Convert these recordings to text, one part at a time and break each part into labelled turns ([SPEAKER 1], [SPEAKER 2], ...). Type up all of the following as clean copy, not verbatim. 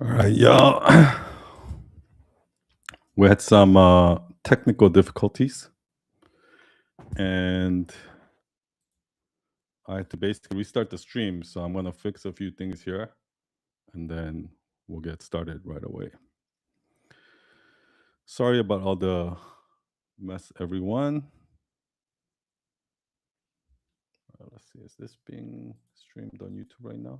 [SPEAKER 1] All right, y'all. We had some technical difficulties, and I had to basically restart the stream. So I'm gonna fix a few things here, and then we'll get started right away. Sorry about all the mess, everyone. Let's see, is this being streamed on YouTube right now?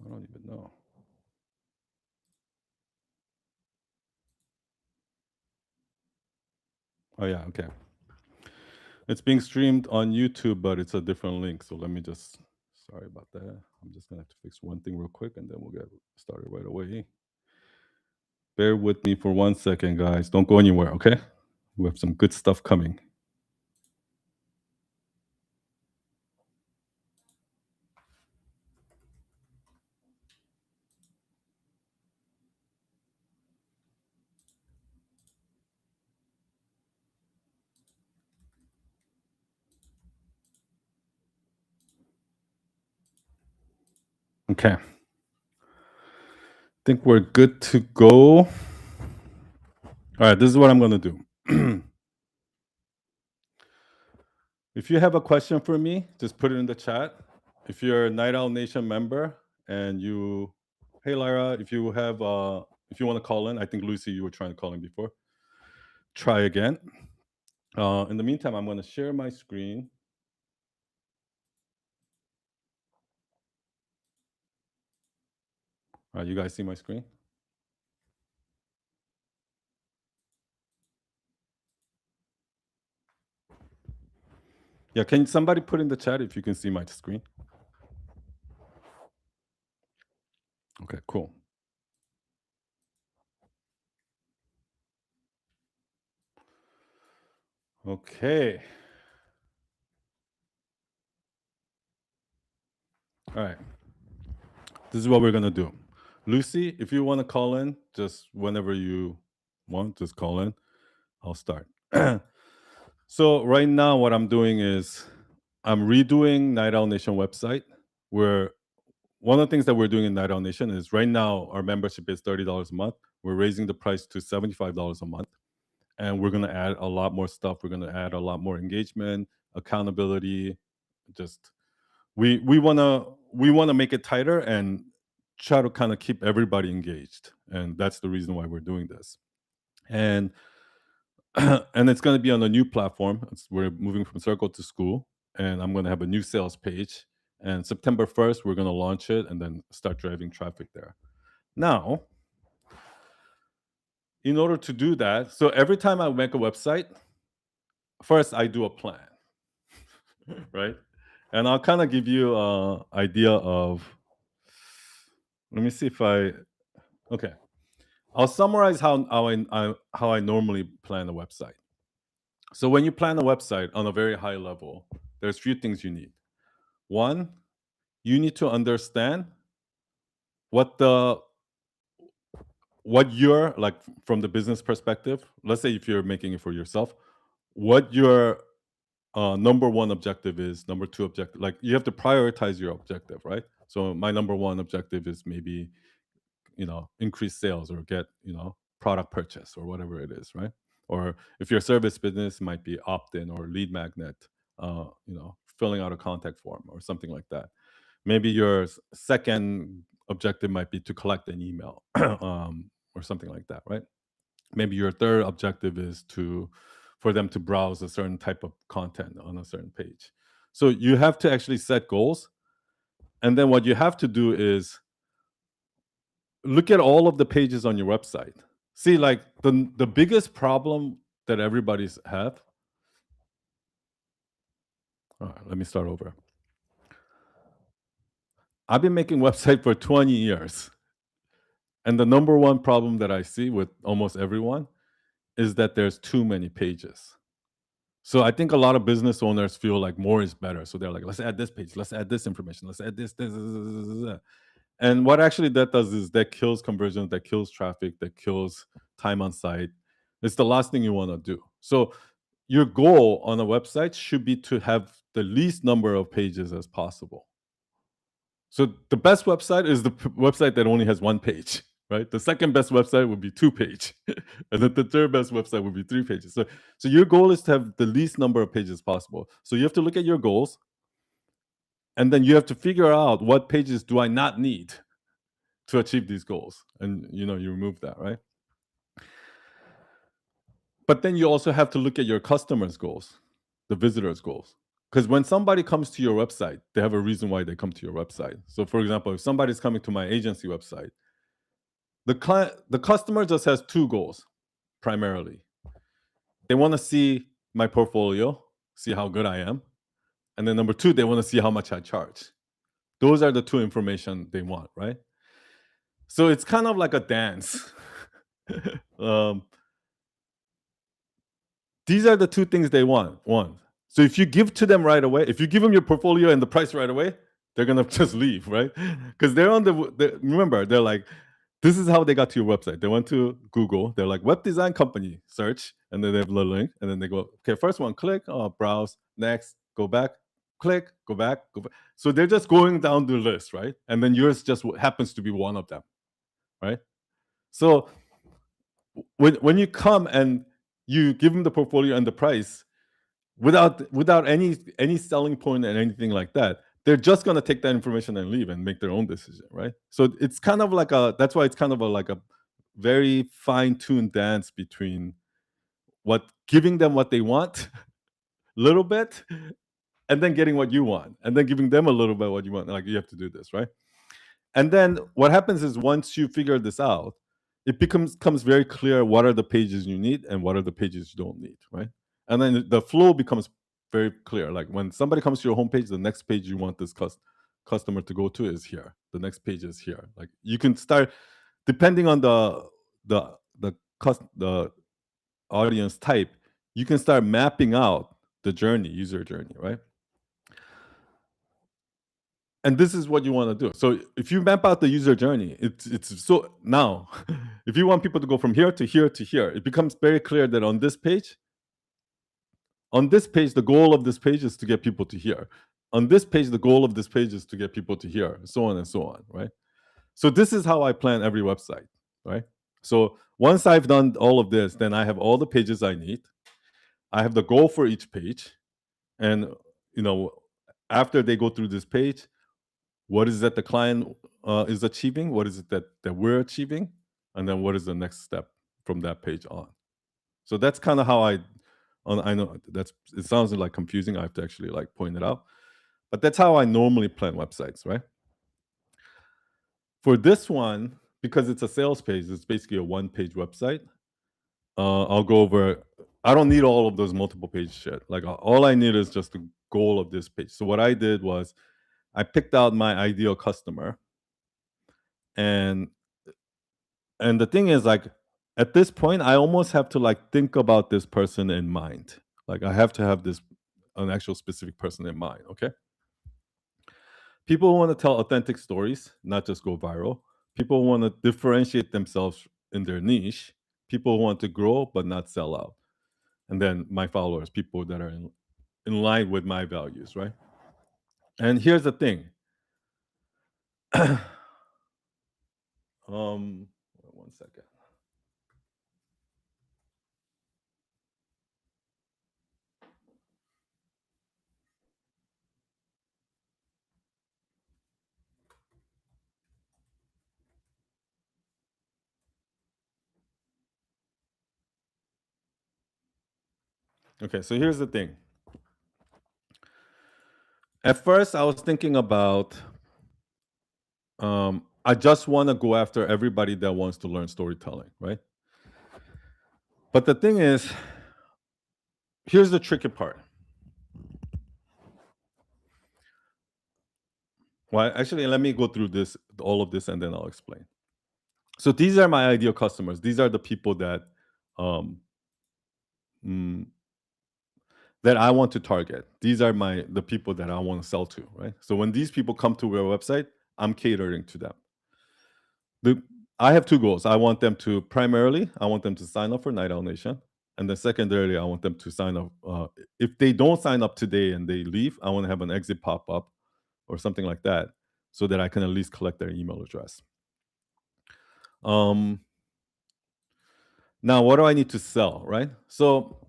[SPEAKER 1] I don't even know. Oh yeah, okay. It's being streamed on YouTube, but it's a different link. So let me just. Sorry about that. I'm just gonna have to fix one thing real quick, and then we'll get started right away. Bear with me for 1 second, guys. Don't go anywhere, okay? We have some good stuff coming. Okay. Think we're good to go. All right, this is what I'm going to do. If you have a question for me, just put it in the chat. If you're a Night Owl Nation member and you, hey Lyra, if you want to call in, I think Lucy, you were trying to call in before. Try again. In the meantime, I'm going to share my screen. All right, you guys see my screen? Yeah, can somebody put in the chat if you can see my screen? Okay, cool. Okay. All right. This is what we're going to do. Lucy, if you want to call in, just whenever you want, just call in. I'll start. So right now what I'm doing is I'm redoing Night Owl Nation website, where one of the things that we're doing in Night Owl Nation is right now our membership is $30 a month. We're raising the price to $75 a month. And we're going to add a lot more stuff. We're going to add a lot more engagement, accountability. Just we want to make it tighter and try to kind of keep everybody engaged, and that's the reason why we're doing this. And and it's going to be on a new platform. We're moving from Circle to School, and I'm going to have a new sales page. And September 1st, we're going to launch it and then start driving traffic there. Now, in order to do that, so every time I make a website, first I do a plan, right? And I'll kind of give you an idea of. Let me see if okay. I'll summarize how I normally plan a website. So when you plan a website on a very high level, there's few things you need. One, you need to understand what you're like from the business perspective. Let's say if you're making it for yourself, what your number one objective is, number two objective. Like you have to prioritize your objective, right? So my number one objective is maybe increase sales or get product purchase or whatever it is, right? Or if your service business, might be opt-in or lead magnet, filling out a contact form or something like that. Maybe your second objective might be to collect an email, or something like that, right? Maybe your third objective is for them to browse a certain type of content on a certain page. So you have to actually set goals, and then what you have to do is look at all of the pages on your website. See, like the biggest problem that everybody's have. All right, let me start over. I've been making website for 20 years. And the number one problem that I see with almost everyone is that there's too many pages. So I think a lot of business owners feel like more is better. So they're like, let's add this page, let's add this information, let's add this. And what actually that does is that kills conversions, that kills traffic, that kills time on site. It's the last thing you want to do. So your goal on a website should be to have the least number of pages as possible. So the best website is the website that only has one page, right? The second best website would be 2 page, and then the third best website would be 3 pages. So your goal is to have the least number of pages possible. So you have to look at your goals, and then you have to figure out what pages do I not need to achieve these goals, and you remove that, right? But then you also have to look at your customers' goals, the visitors' goals. Because when somebody comes to your website, they have a reason why they come to your website. So, for example, if somebody's coming to my agency website, the customer just has two goals primarily. They want to see my portfolio, see how good I am, and then number two, they want to see how much I charge. Those are the two information they want, right? So it's kind of like a dance. These are the two things they want. One, so if you give to them right away, if you give them your portfolio and the price right away, they're gonna just leave, right? Because they're on remember, they're like, this is how they got to your website. They went to Google. They're like, web design company, search, and then they have a link, and then they go, okay, first one, click, browse, next, go back, click, go back, go back. So they're just going down the list, right? And then yours just happens to be one of them, right? So when you come and you give them the portfolio and the price without any selling point and anything like that, they're just going to take that information and leave and make their own decision, right? So it's kind of like that's why it's kind of like a very fine-tuned dance between giving them what they want a little bit, and then getting what you want, and then giving them a little bit what you want. Like, you have to do this, right? And then what happens is, once you figure this out, it becomes very clear what are the pages you need and what are the pages you don't need, right? And then the flow becomes very clear. Like, when somebody comes to your homepage, the next page you want this customer to go to is here. The next page is here. Like, you can start, depending on the audience type, you can start mapping out the user journey, right? And this is what you want to do. So if you map out the user journey, it's so now, if you want people to go from here to here to here, it becomes very clear that on this page, the goal of this page is to get people to here. On this page, the goal of this page is to get people to here, so on and so on, right? So this is how I plan every website, right? So once I've done all of this, then I have all the pages I need. I have the goal for each page. And, after they go through this page, what is that the client is achieving? What is it that we're achieving? And then what is the next step from that page on? So that's kind of how I know it sounds like confusing. I have to actually like point it out. But that's how I normally plan websites, right? For this one, because it's a sales page, it's basically a one-page website. I'll go over, I don't need all of those multiple page shit. Like, all I need is just the goal of this page. So what I did was, I picked out my ideal customer, and the thing is, like, at this point, I almost have to like think about this person in mind. Like, I have to have an actual specific person in mind. Okay. People want to tell authentic stories, not just go viral. People want to differentiate themselves in their niche. People want to grow but not sell out. And then my followers, people that are in line with my values, right? And here's the thing. One second. Okay, so here's the thing. At first, I was thinking about, I just want to go after everybody that wants to learn storytelling, right? But the thing is, here's the tricky part. Well, actually, let me go through all of this, and then I'll explain. So these are my ideal customers. These are the people that that I want to target. These are the people that I want to sell to, right? So when these people come to our website, I'm catering to them. I have two goals. I want them to sign up for Night Owl Nation. And then secondarily, I want them to sign up. If they don't sign up today and they leave, I want to have an exit pop up or something like that, so that I can at least collect their email address. Um, Now, what do I need to sell, right? So,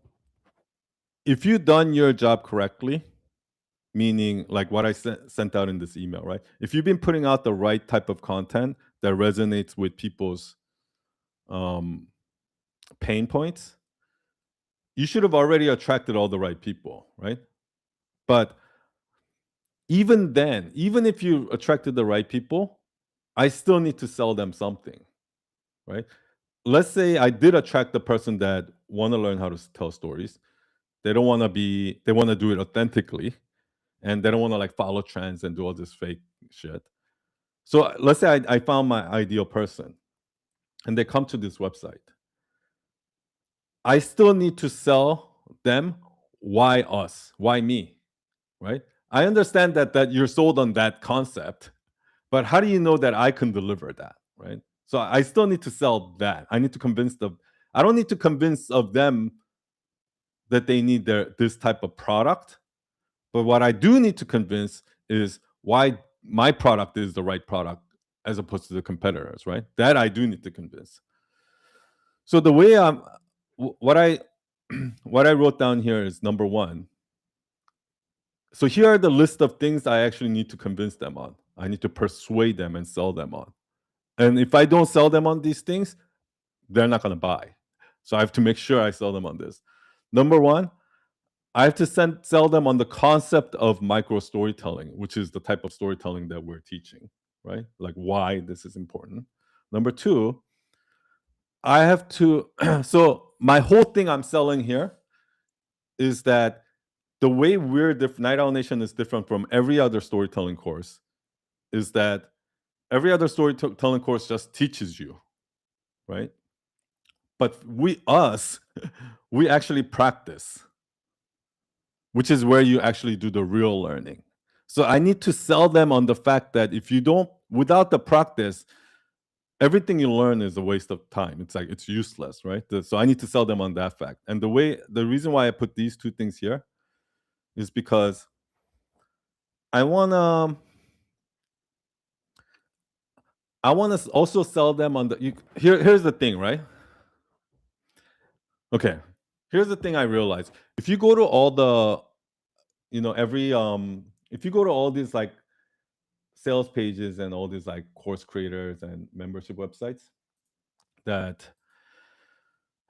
[SPEAKER 1] if you've done your job correctly, meaning like what I sent out in this email, right? If you've been putting out the right type of content that resonates with people's um, pain points, you should have already attracted all the right people, right? But even then, even if you attracted the right people, I still need to sell them something, right? Let's say I did attract the person that want to learn how to tell stories. They don't want to be, they want to do it authentically, and they don't want to like follow trends and do all this fake shit. So let's say I found my ideal person and they come to this website. I still need to sell them why us, why me, right? I understand that you're sold on that concept, but how do you know that I can deliver that, right? So I still need to sell that. I need to convince them. I don't need to convince of them that they need this type of product, but what I do need to convince is why my product is the right product as opposed to the competitors, right? That I do need to convince. So the way what I what I wrote down here is number one. So here are the list of things I actually need to convince them on. I need to persuade them and sell them on. And if I don't sell them on these things, they're not going to buy. So I have to make sure I sell them on this. Number one, I have to sell them on the concept of micro storytelling, which is the type of storytelling that we're teaching, right? Like why this is important. Number two, I have to, so my whole thing I'm selling here is that the way Night Owl Nation is different from every other storytelling course is that every other storytelling course just teaches you, right? But we actually practice, which is where you actually do the real learning. So I need to sell them on the fact that if you don't, without the practice, everything you learn is a waste of time. It's like it's useless, right? So I need to sell them on that fact. And the reason why I put these two things here is because I wanna also sell them on here's the thing, right? Okay. Here's the thing I realized. If you go to all the, if you go to all these like sales pages and all these like course creators and membership websites that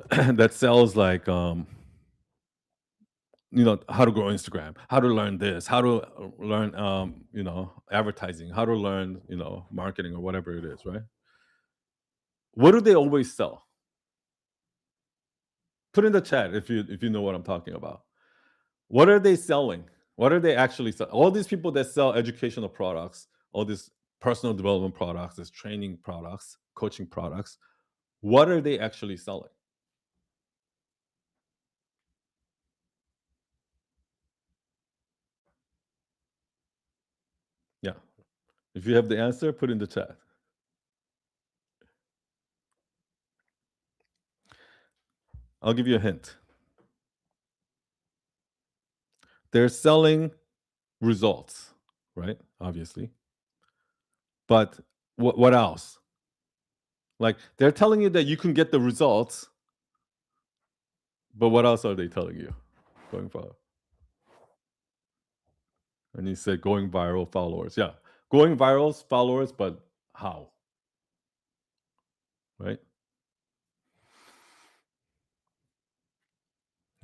[SPEAKER 1] that sells like how to grow Instagram, how to learn this, how to learn advertising, how to learn marketing or whatever it is, right? What do they always sell? Put in the chat if you know what I'm talking about. What are they selling? What are they actually selling? All these people that sell educational products, all these personal development products, these training products, coaching products, what are they actually selling? Yeah. If you have the answer, put in the chat. I'll give you a hint. They're selling results, right? Obviously. But what else? Like they're telling you that you can get the results, but what else are they telling you? Going viral. And you said going viral followers. Yeah. Going viral followers, but how? Right?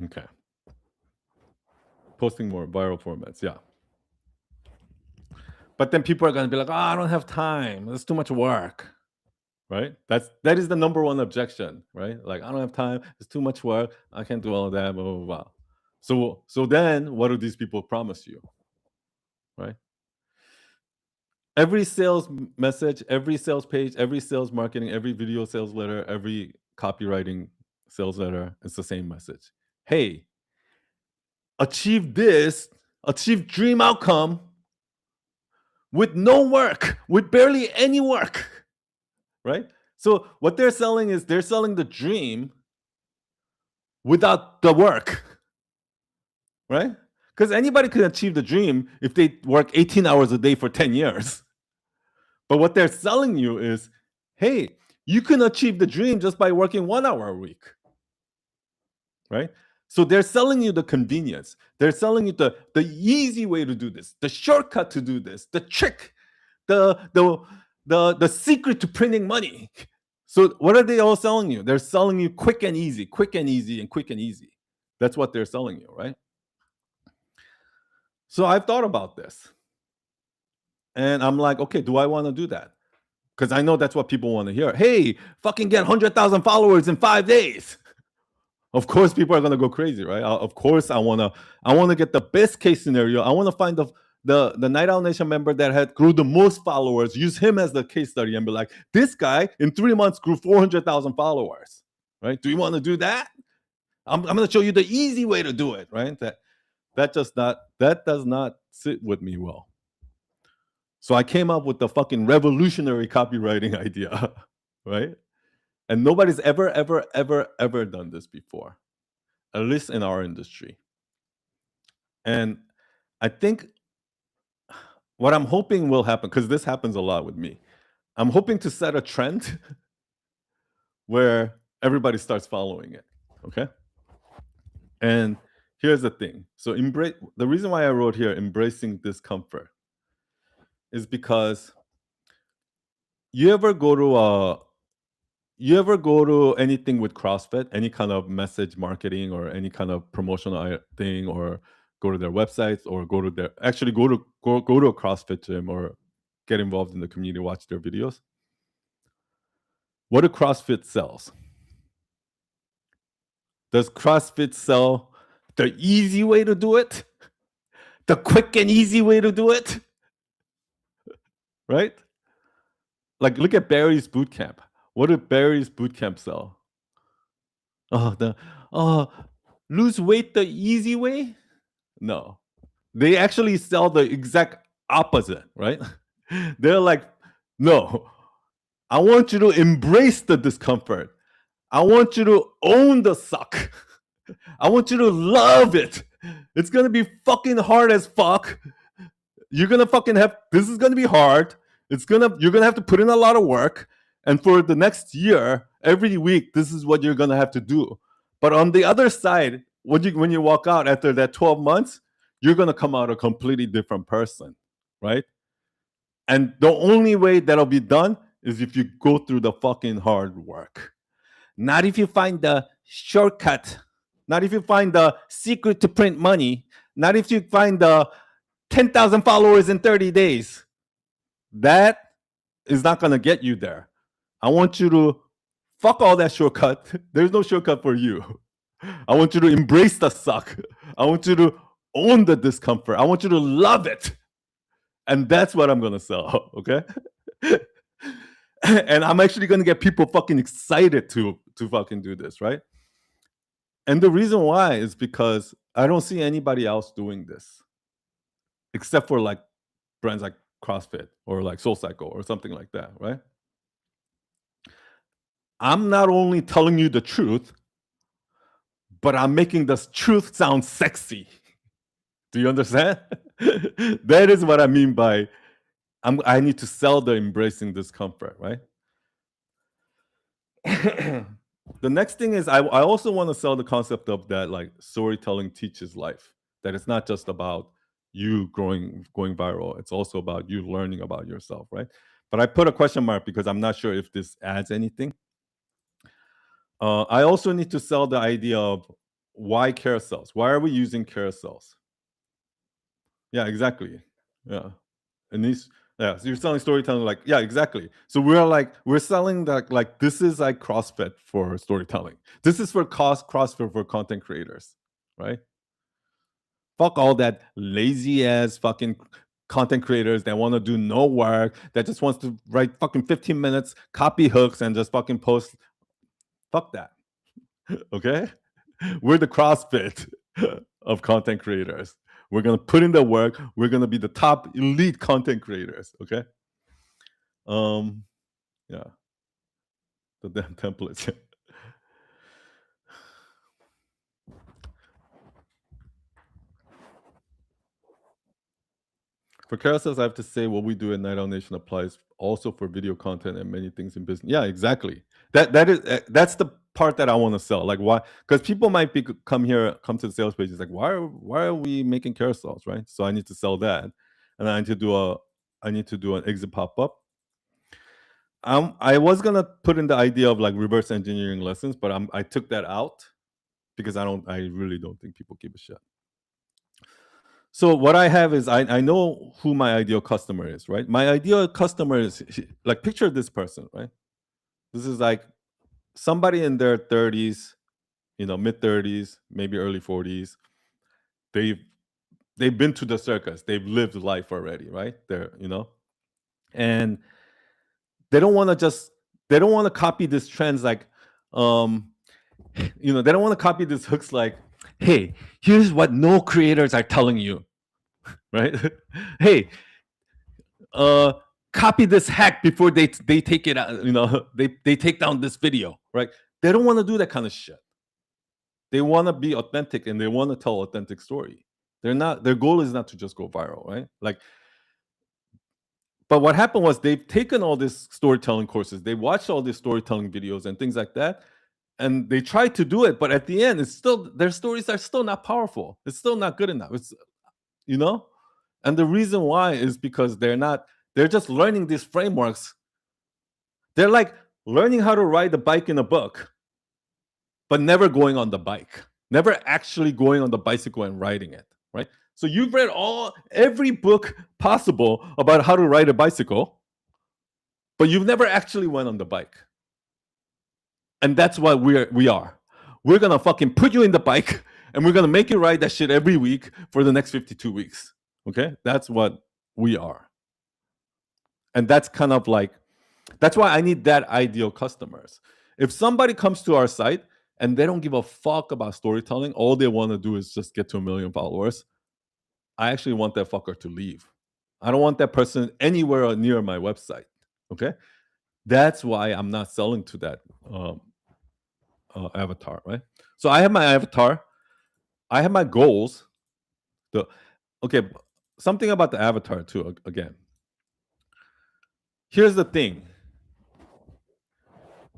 [SPEAKER 1] Okay. Posting more viral formats. Yeah. But then people are going to be like, oh, I don't have time. It's too much work. Right? That is the number one objection, right? Like, I don't have time. It's too much work. I can't do all of that, blah, blah, blah. So then what do these people promise you? Right? Every sales message, every sales page, every sales marketing, every video sales letter, every copywriting sales letter, it's the same message. Hey, achieve this, achieve dream outcome with no work, with barely any work, right? So what they're selling is they're selling the dream, without the work, right? Because anybody can achieve the dream if they work 18 hours a day for 10 years. But what they're selling you is, hey, you can achieve the dream just by working 1 hour a week, right? So they're selling you the convenience. They're selling you the easy way to do this, the shortcut to do this, the trick, the secret to printing money. So what are they all selling you? They're selling you quick and easy, quick and easy, and quick and easy. That's what they're selling you, right? So I've thought about this. And I'm like, okay, do I want to do that? Because I know that's what people want to hear. Hey, fucking get 100,000 followers in 5 days. Of course, people are gonna go crazy, right? Of course, I wanna get the best case scenario. I wanna find the Night Owl Nation member that had grew the most followers, use him as the case study, and be like, this guy in 3 months grew 400,000 followers, right? Do you want to do that? I'm gonna show you the easy way to do it, right? That does not sit with me well. So I came up with the fucking revolutionary copywriting idea, right? And nobody's ever done this before, at least in our industry. And I think what I'm hoping will happen, because this happens a lot with me, I'm hoping to set a trend where everybody starts following it. Okay. And here's the thing. So the reason why I wrote here, embracing discomfort, is because you ever go to anything with CrossFit, any kind of message marketing or any kind of promotional thing, or go to their websites, or go to a CrossFit gym, or get involved in the community, watch their videos? What do CrossFit sells? Does CrossFit sell the easy way to do it? The quick and easy way to do it? Right? Like, look at Barry's Bootcamp. What did Barry's Bootcamp sell? Lose weight the easy way? No. They actually sell the exact opposite, right? They're like, no, I want you to embrace the discomfort. I want you to own the suck. I want you to love it. It's gonna be fucking hard as fuck. You're gonna this is gonna be hard. You're gonna have to put in a lot of work. And for the next year, every week, this is what you're gonna have to do. But on the other side, when you walk out after that 12 months, you're gonna come out a completely different person, right? And the only way that'll be done is if you go through the fucking hard work. Not if you find the shortcut, not if you find the secret to print money, not if you find the 10,000 followers in 30 days. That is not going to get you there. I want you to fuck all that shortcut. There's no shortcut for you. I want you to embrace the suck. I want you to own the discomfort. I want you to love it. And that's what I'm going to sell, okay? And I'm actually going to get people fucking excited to fucking do this, right? And the reason why is because I don't see anybody else doing this, except for like brands like CrossFit or like SoulCycle or something like that, right? I'm not only telling you the truth, but I'm making the truth sound sexy. Do you understand? That is what I mean by I need to sell the embracing discomfort, right? The next thing is I also want to sell the concept of that, like, storytelling teaches life. That it's not just about you going viral. It's also about you learning about yourself, right? But I put a question mark because I'm not sure if this adds anything. I also need to sell the idea of why carousels. Why are we using carousels? Yeah, exactly. Yeah. And so you're selling storytelling, like, yeah, exactly. So we're selling that, like, this is like CrossFit for storytelling. This is for CrossFit for content creators, right? Fuck all that lazy ass fucking content creators that want to do no work, that just wants to write fucking 15 minutes, copy hooks, and just fucking post. Fuck that. Okay? We're the CrossFit of content creators. We're gonna put in the work. We're gonna be the top elite content creators. Okay. Yeah. The damn templates. For carousels, I have to say what we do at Night Owl Nation applies also for video content and many things in business. Yeah, exactly. That's the part that I want to sell. Like why? Because people might come to the sales page. It's like why are we making carousels, right? So I need to sell that, and I need to do an exit pop up. I was gonna put in the idea of like reverse engineering lessons, but I took that out because I really don't think people give a shit. So what I have is I know who my ideal customer is, right? My ideal customer is like, picture this person, right? This is like somebody in their 30s, mid 30s, maybe early 40s. They've been to the circus. They've lived life already, right? And they don't want to copy this trends like they don't want to copy this hooks like, hey, here's what no creators are telling you, right? Hey, copy this hack before they take it out, they take down this video, right? They don't want to do that kind of shit. They want to be authentic and they want to tell authentic story. Their goal is not to just go viral, right? But what happened was they've taken all these storytelling courses, they watched all these storytelling videos and things like that, and they tried to do it, but at the end, their stories are still not powerful. It's still not good enough. And the reason why is because they're just learning these frameworks. They're like learning how to ride a bike in a book, but never going on the bike, never actually going on the bicycle and riding it, right? So you've read every book possible about how to ride a bicycle, but you've never actually went on the bike. And that's what we are. We're gonna fucking put you in the bike and we're gonna make you ride that shit every week for the next 52 weeks. Okay? That's what we are. And that's kind of like, that's why I need that ideal customers. If somebody comes to our site and they don't give a fuck about storytelling, all they want to do is just get to 1 million followers, I actually want that fucker to leave. I don't want that person anywhere near my website. Okay? That's why I'm not selling to that avatar, right? So I have my avatar. I have my goals. Okay, something about the avatar too, again. Here's the thing.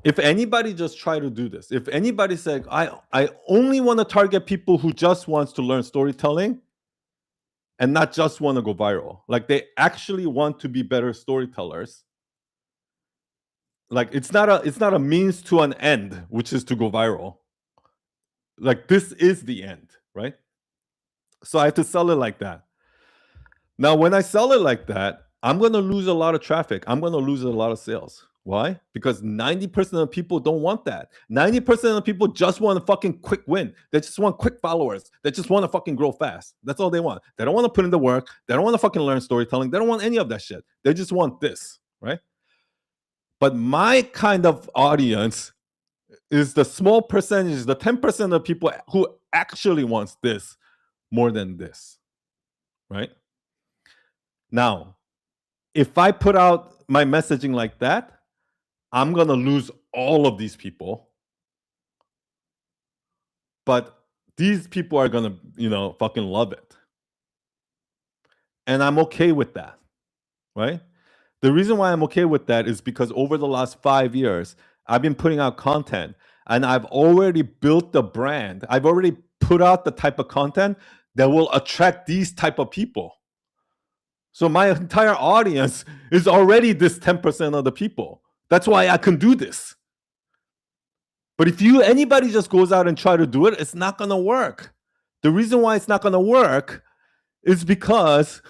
[SPEAKER 1] If anybody just try to do this, if anybody said, I only want to target people who just wants to learn storytelling and not just want to go viral, like they actually want to be better storytellers, like it's not a means to an end, which is to go viral. Like this is the end, right? So I have to sell it like that. Now, when I sell it like that, I'm going to lose a lot of traffic. I'm going to lose a lot of sales. Why? Because 90% of people don't want that. 90% of people just want a fucking quick win. They just want quick followers. They just want to fucking grow fast. That's all they want. They don't want to put in the work. They don't want to fucking learn storytelling. They don't want any of that shit. They just want this, right? But my kind of audience is the small percentage, the 10% of people who actually wants this more than this, right? Now, if I put out my messaging like that, I'm going to lose all of these people. But these people are going to, fucking love it. And I'm okay with that, right? The reason why I'm okay with that is because over the last 5 years, I've been putting out content and I've already built the brand. I've already put out the type of content that will attract these type of people. So my entire audience is already this 10% of the people. That's why I can do this. But if anybody just goes out and try to do it, it's not going to work. The reason why it's not going to work is because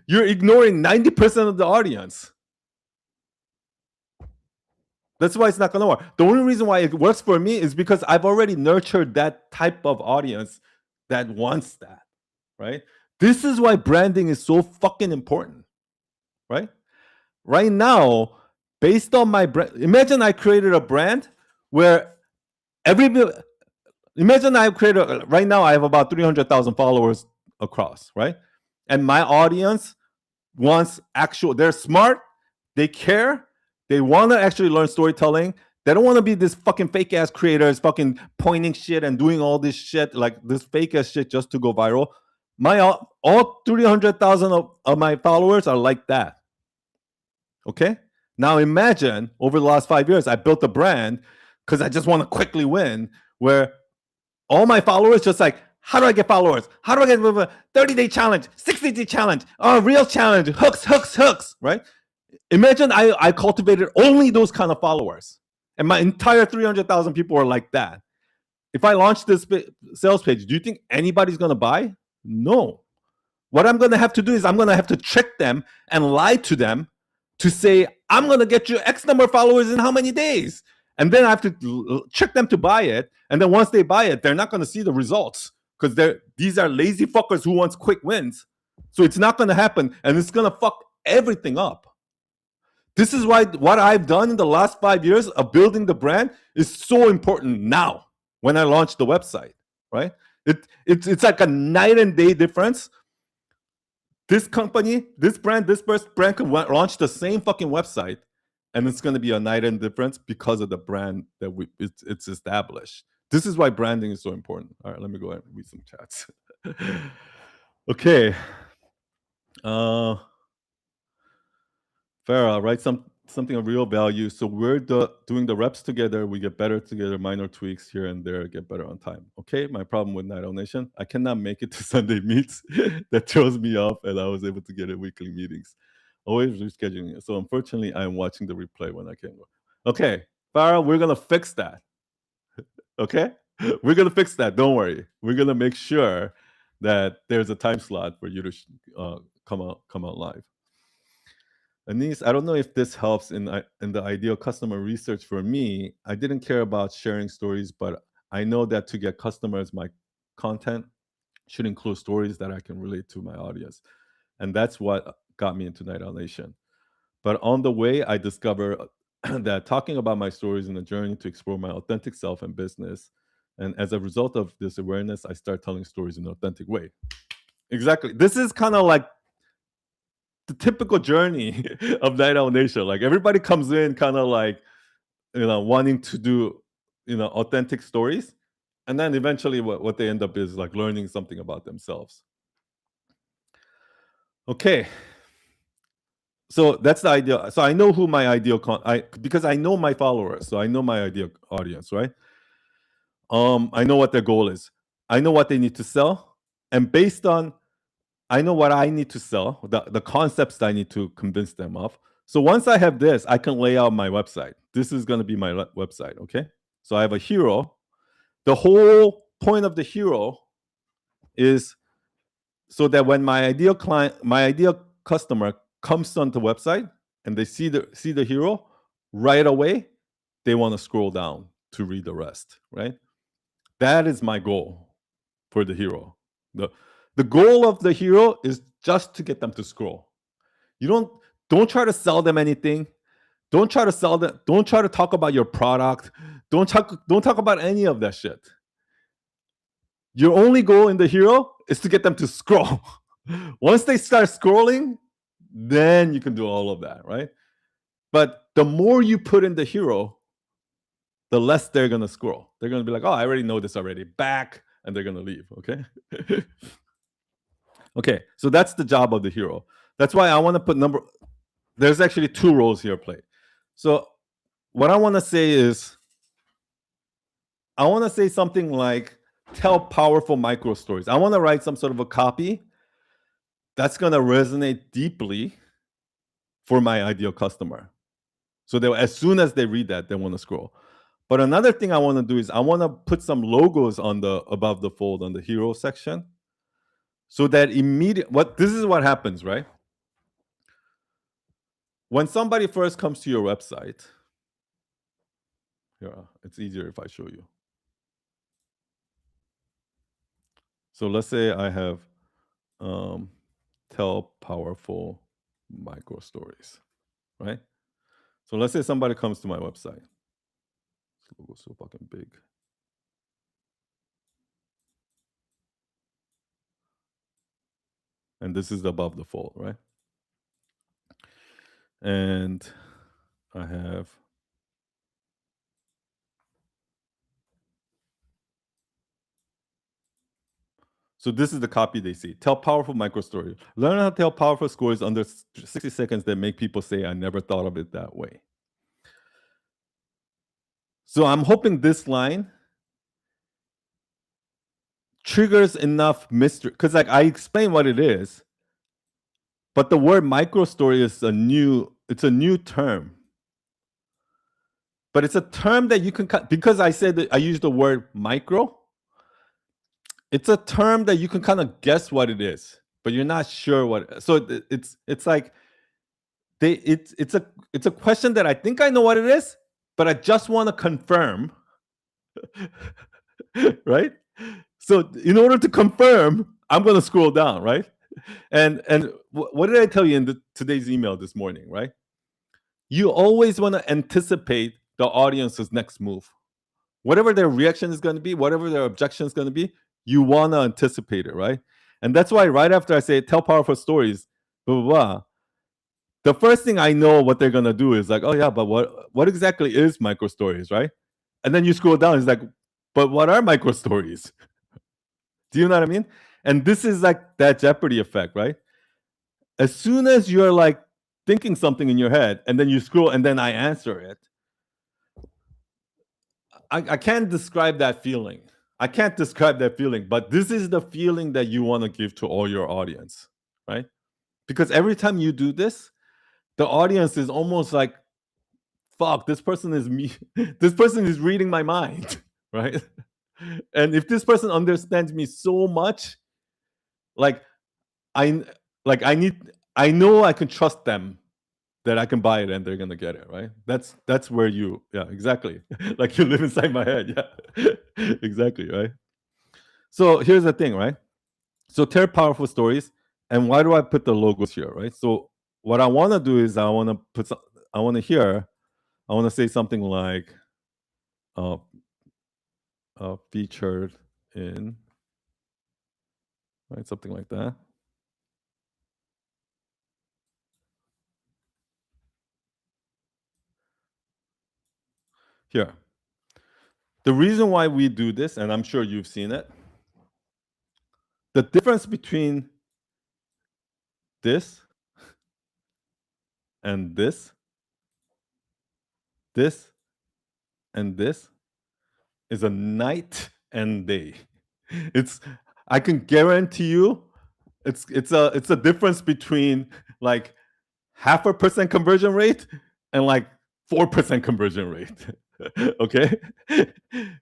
[SPEAKER 1] you're ignoring 90% of the audience. That's why it's not going to work. The only reason why it works for me is because I've already nurtured that type of audience that wants that, right? This is why branding is so fucking important, right? Right now, based on my brand, imagine I created a brand where imagine I created, right now I have about 300,000 followers across, right? And my audience wants they're smart, they care, they want to actually learn storytelling. They don't want to be this fucking fake ass creators fucking pointing shit and doing all this shit, like this fake ass shit just to go viral. My all 300,000 of my followers are like that. Okay. Now imagine over the last 5 years, I built a brand because I just want to quickly win, where all my followers just like, how do I get followers? How do I get 30-day challenge, 60-day challenge, real challenge, hooks, right? Imagine I cultivated only those kind of followers, and my entire 300,000 people are like that. If I launch this sales page, do you think anybody's going to buy? No. What I'm going to have to do is I'm going to have to trick them and lie to them to say, I'm going to get you X number of followers in how many days? And then I have to trick them to buy it. And then once they buy it, they're not going to see the results because these are lazy fuckers who wants quick wins. So it's not going to happen, and it's going to fuck everything up. This is why what I've done in the last 5 years of building the brand is so important now when I launched the website, right? It's like a night and day difference. This company, this brand can launch the same fucking website, and it's going to be a night and difference because of the brand that it's established. This is why branding is so important. All right, let me go ahead and read some chats. Okay. Farah, write something of real value. So we're doing the reps together. We get better together. Minor tweaks here and there, get better on time. Okay. My problem with Night Owl Nation, I cannot make it to Sunday meets. That throws me off, and I was able to get a weekly meetings. Always rescheduling it. So unfortunately, I'm watching the replay when I can go. Okay, Farah, we're gonna fix that. Okay, we're gonna fix that. Don't worry. We're gonna make sure that there's a time slot for you to come out live. Anis, I don't know if this helps in the ideal customer research for me. I didn't care about sharing stories, but I know that to get customers, my content should include stories that I can relate to my audience. And that's what got me into Night Owl Nation. But on the way, I discovered that talking about my stories in the journey to explore my authentic self and business. And as a result of this awareness, I start telling stories in an authentic way. Exactly. This is kind of like the typical journey of Night Owl Nation. Like everybody comes in kind of like, wanting to do, authentic stories. And then eventually what they end up is like learning something about themselves. Okay. So that's the idea. So I know who my ideal because I know my followers. So I know my ideal audience, right? I know what their goal is. I know what they need to sell. And based on I know what I need to sell, the concepts that I need to convince them of. So once I have this, I can lay out my website. This is going to be my website, okay? So I have a hero. The whole point of the hero is so that when my ideal customer comes onto the website and they see the hero, right away, they want to scroll down to read the rest, right? That is my goal for the hero. The goal of the hero is just to get them to scroll. You don't try to sell them anything. Don't try to talk about your product. Don't talk about any of that shit. Your only goal in the hero is to get them to scroll. Once they start scrolling, then you can do all of that, right? But the more you put in the hero, the less they're gonna scroll. They're gonna be like, oh, I already know this already. Back, and they're gonna leave. Okay. Okay, so that's the job of the hero. That's why I want to put there's actually two roles here played. So what I want to say is, I want to say something like tell powerful micro stories. I want to write some sort of a copy that's going to resonate deeply for my ideal customer. So that as soon as they read that, they want to scroll. But another thing I want to do is I want to put some logos on the above the fold on the hero section. So that this is what happens, right? When somebody first comes to your website, yeah, it's easier if I show you. So let's say I have tell powerful micro stories, right? So let's say somebody comes to my website. This logo's so fucking big. And this is above the fold, right? And I have So this is the copy they see. Tell powerful micro story. Learn how to tell powerful stories under 60 seconds that make people say, I never thought of it that way. So I'm hoping this line triggers enough mystery, because like I explain what it is, but the word micro story is a new term. But it's a term that you can cut, because I said that I used the word micro. It's a term that you can kind of guess what it is, but you're not sure what. So it's like it's a question that I think I know what it is, but I just want to confirm. Right? So in order to confirm, I'm going to scroll down, right? And what did I tell you in today's email this morning, right? You always want to anticipate the audience's next move. Whatever their reaction is going to be, whatever their objection is going to be, you want to anticipate it, right? And that's why right after I say tell powerful stories, blah, blah, blah, the first thing I know what they're going to do is like, oh yeah, but what exactly is micro stories, right? And then you scroll down, it's like, but what are micro stories? Do you know what I mean? And this is like that Jeopardy effect, right? As soon as you're like thinking something in your head and then you scroll and then I answer it, I can't describe that feeling. I can't describe that feeling, but this is the feeling that you want to give to all your audience, right? Because every time you do this, the audience is almost like, fuck, this person is me. This person is reading my mind, right? And if this person understands me so much, like I know I can trust them that I can buy it and they're gonna get it, right? That's where yeah, exactly. Like you live inside my head, yeah. Exactly, right? So here's the thing, right? So tell powerful stories, and why do I put the logos here, right? So what I want to do is I want to say something like featured in, right? Something like that. Here. The reason why we do this, and I'm sure you've seen it, the difference between this and this and this is a night and day. I can guarantee you it's a difference between like 0.5% conversion rate and like 4% conversion rate. Okay?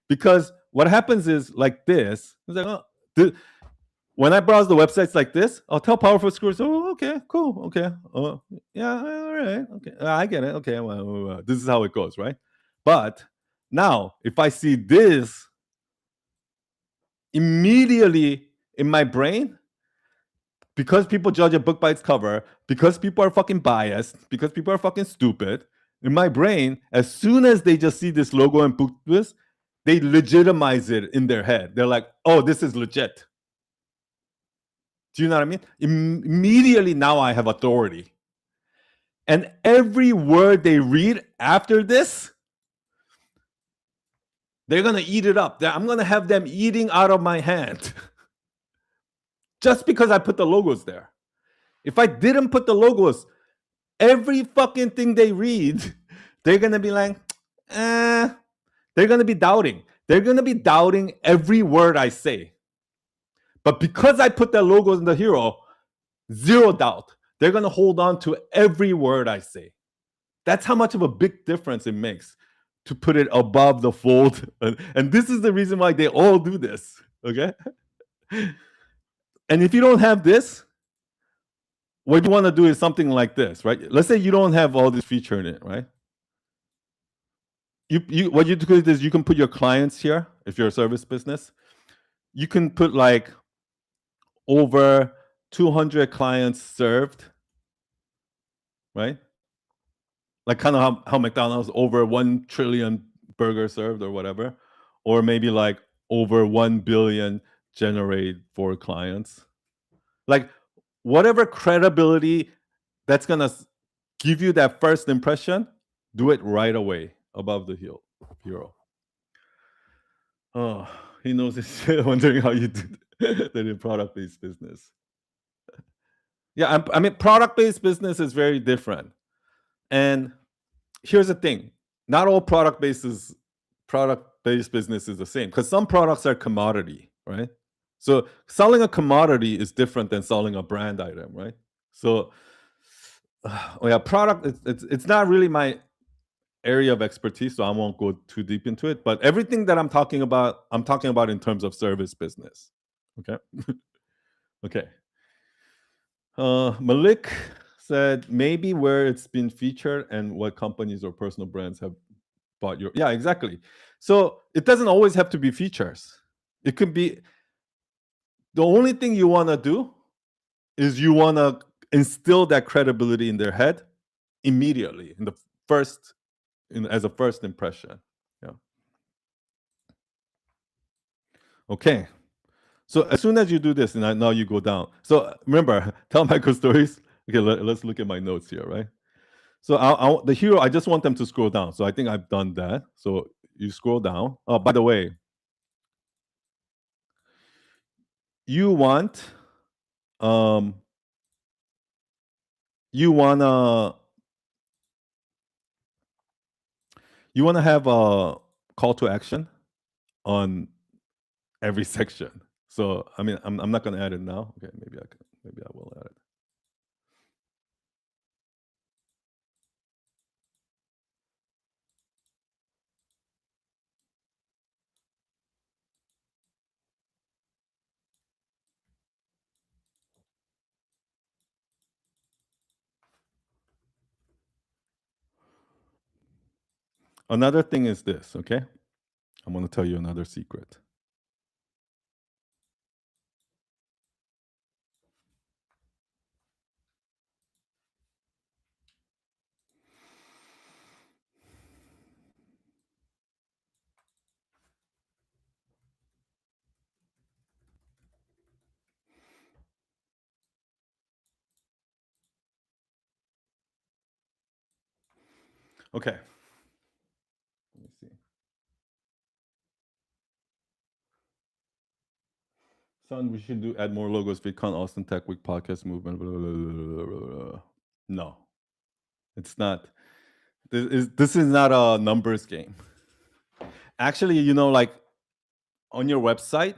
[SPEAKER 1] Because what happens is like this. It's like, oh, when I browse the websites like this, I'll tell powerful scores, oh, okay, cool, okay. Oh, yeah, all right, okay. I get it. Okay, well, this is how it goes, right? But now, if I see this, immediately in my brain, because people judge a book by its cover, because people are fucking biased, because people are fucking stupid, in my brain, as soon as they just see this logo and book this, they legitimize it in their head. They're like, oh, this is legit. Do you know what I mean? Immediately now I have authority. And every word they read after this, they're going to eat it up. I'm going to have them eating out of my hand. Just because I put the logos there. If I didn't put the logos, every fucking thing they read, they're going to be like, they're going to be doubting. They're going to be doubting every word I say. But because I put the logos in the hero, zero doubt. They're going to hold on to every word I say. That's how much of a big difference it makes to put it above the fold. And this is the reason why they all do this. Okay? And if you don't have this, what you want to do is something like this, right? Let's say you don't have all this feature in it, right? What you do is you can put your clients here if you're a service business. You can put like over 200 clients served, right? Like kind of how McDonald's over 1 trillion burgers served or whatever, or maybe like over 1 billion generate for clients. Like whatever credibility that's gonna give you that first impression, do it right away above the hero. Oh, he knows it's wondering how you do it. than in product-based business. Yeah, I mean, product-based business is very different. And here's the thing: not all product-based business is the same, because some products are commodity, right? So selling a commodity is different than selling a brand item, right? So, yeah, product. It's not really my area of expertise, so I won't go too deep into it. But everything that I'm talking about in terms of service business. Okay. Okay. Malik said maybe where it's been featured and what companies or personal brands have bought your. Yeah, exactly. So it doesn't always have to be features. It could be the only thing you want to do is you want to instill that credibility in their head immediately in the first as a first impression. Yeah. Okay. So as soon as you do this, and now you go down. So remember, tell micro stories. Okay, let's look at my notes here, right? So the hero, I just want them to scroll down. So I think I've done that. So you scroll down. Oh, by the way, you want you wanna have a call to action on every section. So I mean, I'm not gonna add it now. Okay, maybe I will add it. Another thing is this, okay? I'm gonna tell you another secret. Okay. Let me see. Son, we should add more logos. VidCon, Austin Tech Week, podcast movement. Blah, blah, blah, blah. No, it's not. This is not a numbers game. Actually, like on your website,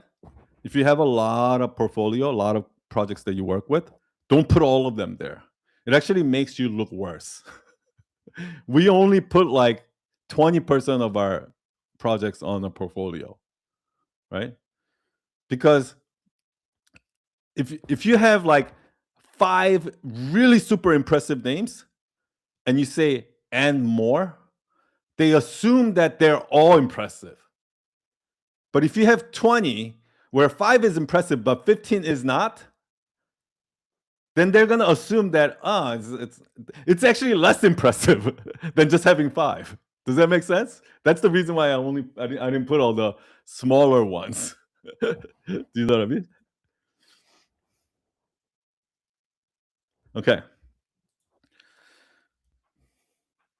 [SPEAKER 1] if you have a lot of portfolio, a lot of projects that you work with, don't put all of them there. It actually makes you look worse. We only put like 20% of our projects on a portfolio, right? Because if you have like 5 really super impressive names and you say and more, they assume that they're all impressive. But if you have 20 where 5 is impressive but 15 is not, then they're gonna assume that it's actually less impressive than just having 5. Does that make sense? That's the reason why I didn't put all the smaller ones. Do you know what I mean? Okay.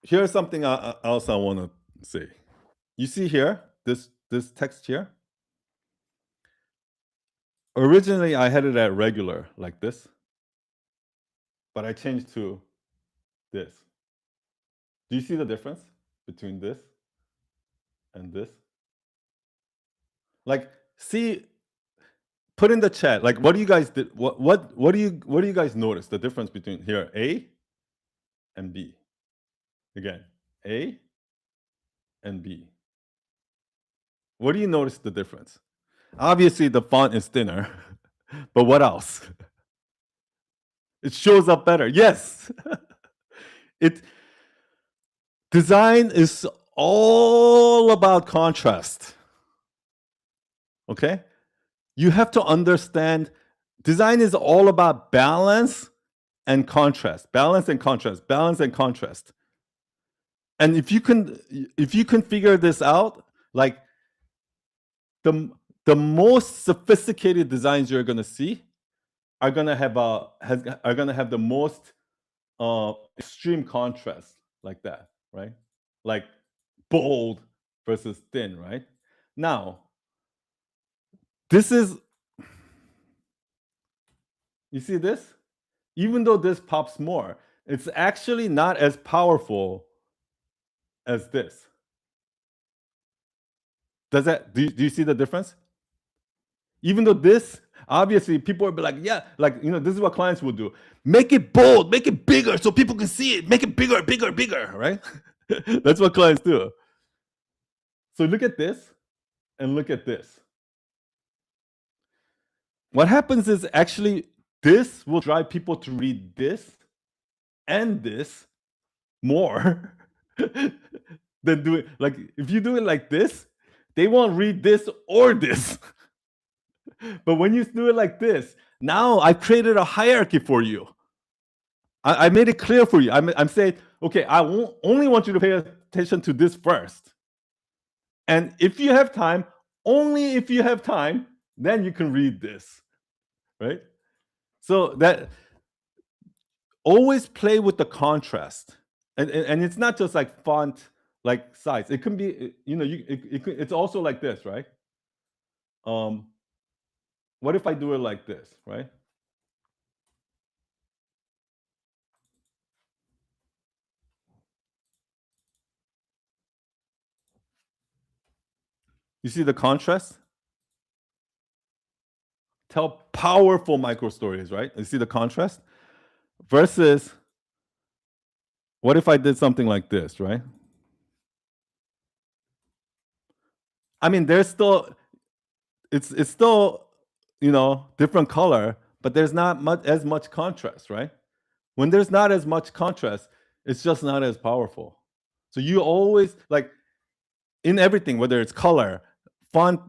[SPEAKER 1] Here's something else I want to say. You see here, this text here. Originally, I had it at regular like this, but I changed to this. Do you see the difference between this and this? Like, see, put in the chat. Like, what do you guys did? What do you guys notice the difference between here A and B? Again, A and B. What do you notice the difference? Obviously, the font is thinner, but what else? It shows up better. Yes. Design is all about contrast. Okay? You have to understand design is all about balance and contrast. Balance and contrast. Balance and contrast. And if you can figure this out, like the most sophisticated designs you're going to see are going to have the most extreme contrast like that, right? Like bold versus thin, right? Now, this is You see this? Even though this pops more, it's actually not as powerful as this. Do you see the difference? Even though this, obviously, people will be like, yeah, like, this is what clients will do. Make it bold, make it bigger so people can see it. Make it bigger, bigger, bigger, right? That's what clients do. So look at this and look at this. What happens is actually this will drive people to read this and this more than do it. Like if you do it like this, they won't read this or this. But when you do it like this, now I've created a hierarchy for you. I made it clear for you. I'm saying, okay, I only want you to pay attention to this first. And if you have time, only if you have time, then you can read this, right? So that always play with the contrast. And it's not just like font, like size. It can be, it's also like this, right? What if I do it like this, right? You see the contrast? Tell powerful micro stories, right? You see the contrast? Versus, what if I did something like this, right? I mean, there's still, it's still, different color, but there's not as much contrast, right? When there's not as much contrast, it's just not as powerful. So you always, like, in everything, whether it's color, font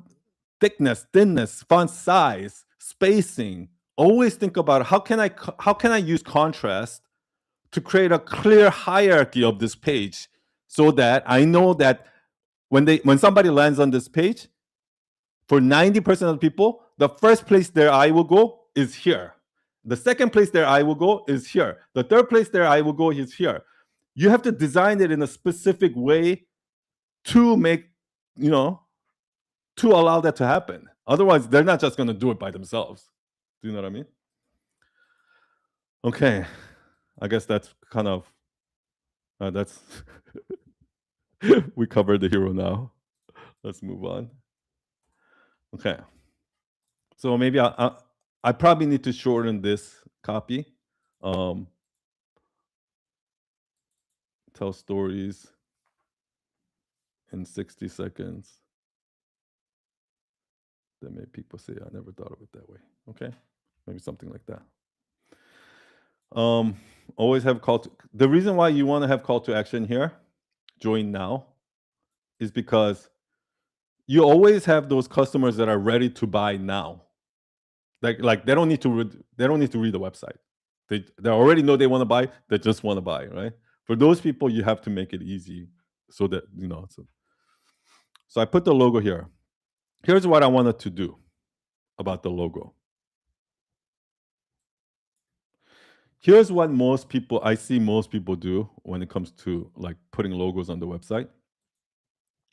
[SPEAKER 1] thickness, thinness, font size, spacing, always think about how can I use contrast to create a clear hierarchy of this page so that I know that when somebody lands on this page, for 90% of the people, the first place their eye will go is here. The second place their eye will go is here. The third place their eye will go is here. You have to design it in a specific way to make, to allow that to happen. Otherwise, they're not just going to do it by themselves. Do you know what I mean? Okay. I guess that's kind of, that's, we covered the hero now. Let's move on. Okay. So maybe I probably need to shorten this copy. Tell stories in 60 seconds. Then maybe people say, I never thought of it that way. Okay. Maybe something like that. Always have the reason why you want to have call to action here, join now, is because you always have those customers that are ready to buy now. Like they don't need to read the website. They already know they want to buy. They just want to buy, right? For those people, you have to make it easy so that So I put the logo here. Here's what I wanted to do about the logo. Here's what I see most people do when it comes to like putting logos on the website.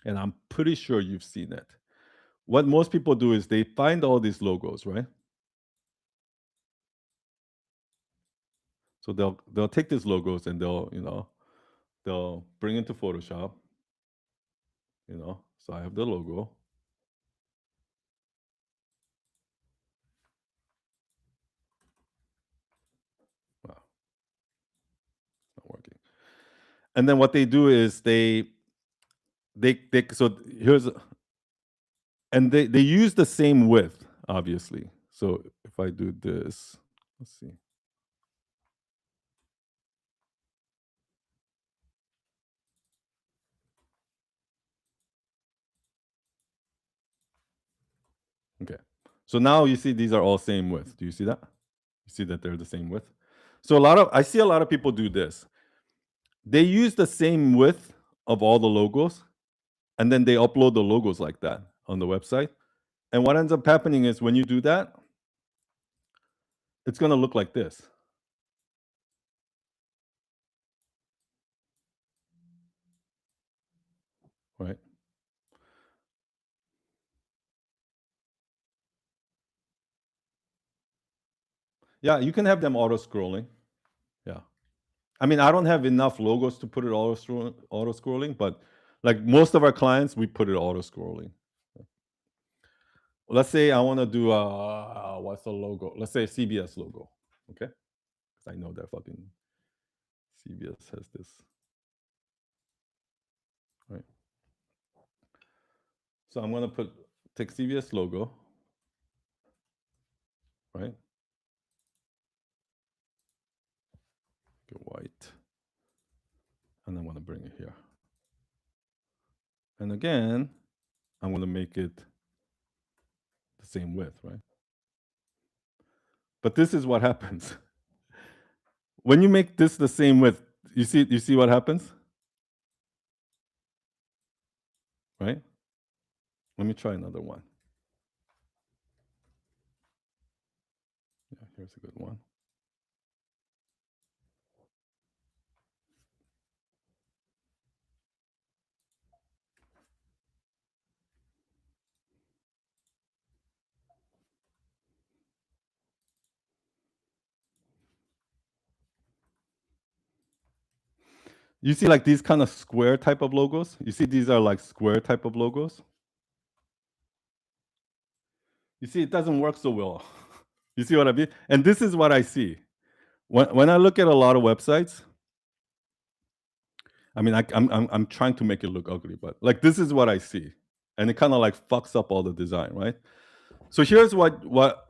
[SPEAKER 1] And I'm pretty sure you've seen it. What most people do is they find all these logos, right? So they'll take these logos and they'll bring into Photoshop. So I have the logo. Wow, it's not working. And then what they do is they so here's, and they use the same width, obviously. So if I do this, let's see. Okay. So now you see these are all same width. Do you see that? You see that they're the same width? So I see a lot of people do this. They use the same width of all the logos, and then they upload the logos like that on the website. And what ends up happening is when you do that, it's going to look like this. Right? Yeah, you can have them auto scrolling. Yeah. I mean, I don't have enough logos to put it auto scrolling, but like most of our clients, we put it auto scrolling. Let's say I want to do what's the logo? Let's say CBS logo. Okay. 'Cause I know that fucking CBS has this. Right. So I'm gonna take CBS logo, right? Get white. And I want to bring it here. And again, I'm gonna make it the same width, right? But this is what happens. When you make this the same width, you see what happens? Right? Let me try another one. Yeah, here's a good one. You see like these kind of square type of logos? You see these are like square type of logos? You see, it doesn't work so well. You see what I mean? And this is what I see. When I look at a lot of websites, I mean, I'm trying to make it look ugly, but like this is what I see, and it kind of like fucks up all the design, right? So here's what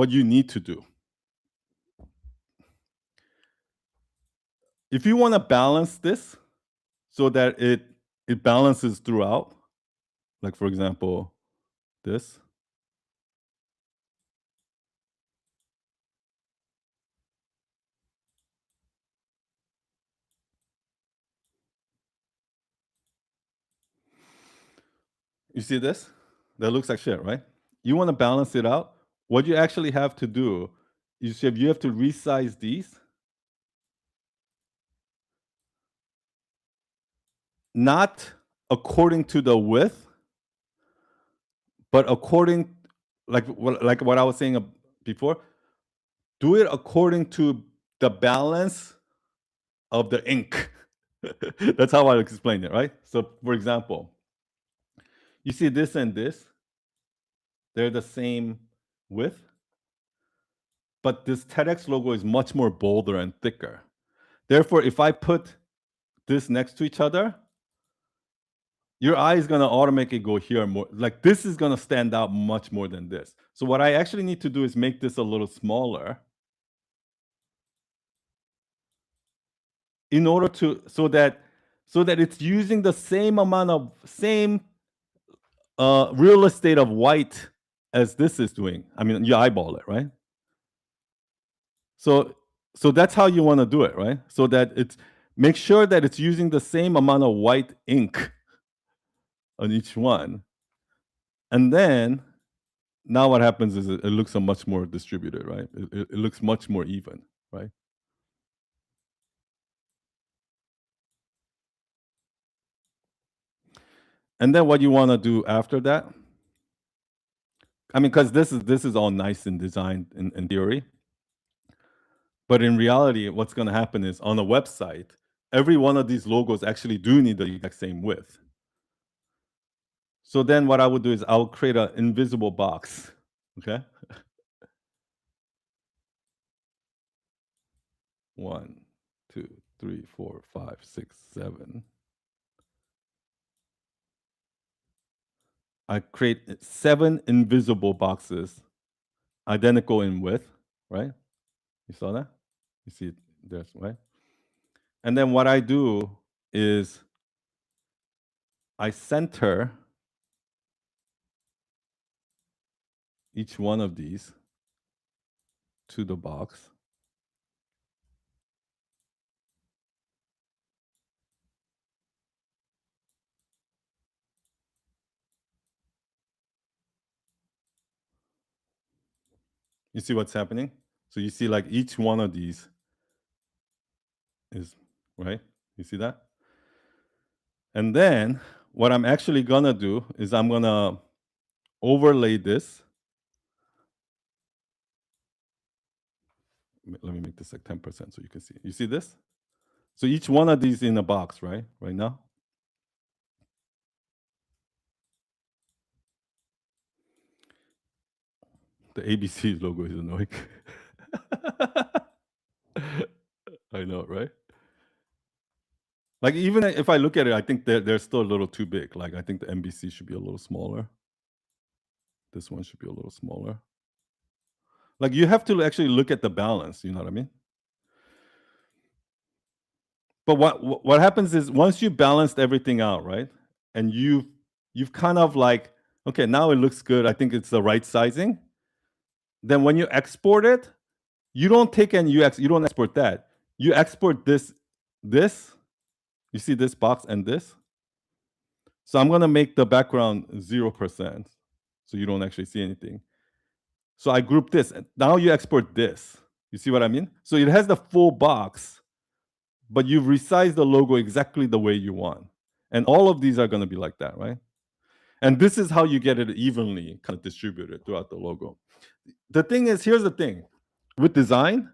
[SPEAKER 1] you need to do. If you want to balance this so that it balances throughout, like for example, this. You see this? That looks like shit, right? You want to balance it out. What you actually have to do is you have to resize these, not according to the width, but according like what I was saying before. Do it according to the balance of the ink. That's how I explain it, right? So, for example, you see this and this, they're the same width, but this TEDx logo is much more bolder and thicker. Therefore, if I put this next to each other, your eye is gonna automatically go here more. Like this is gonna stand out much more than this. So what I actually need to do is make this a little smaller in order to so that it's using the same amount of real estate of white as this is doing. I mean, you eyeball it, right? So that's how you want to do it, right? So that it's make sure that it's using the same amount of white ink on each one. And then now what happens is it looks much more distributed, right? It looks much more even, right? And then what you want to do after that, I mean, because this is all nice and designed in theory, but in reality, what's going to happen is on a website, every one of these logos actually do need the exact same width. So then what I would do is I will create an invisible box, okay? 1, 2, 3, 4, 5, 6, 7. I create 7 invisible boxes, identical in width, right? You saw that? You see it there, right? And then what I do is I center each one of these to the box. You see what's happening? So you see like each one of these is, right? You see that? And then what I'm actually gonna do is I'm gonna overlay this let me make this like 10% so you can see. You see this? So each one of these in a box, right? Right now. The ABC logo is annoying. I know, right? Like even if I look at it, I think they're still a little too big. Like I think the NBC should be a little smaller. This one should be a little smaller. Like you have to actually look at the balance. You know what I mean? But what happens is once you balanced everything out, right? And you've kind of like, okay, now it looks good. I think it's the right sizing. Then when you export it, you don't take and you don't export that. You export this. You see this box and this. So I'm gonna make the background 0%, so you don't actually see anything. So I group this. And now you export this. You see what I mean? So it has the full box, but you've resized the logo exactly the way you want. And all of these are gonna be like that, right? And this is how you get it evenly kind of distributed throughout the logo. The thing is, here's the thing. With design,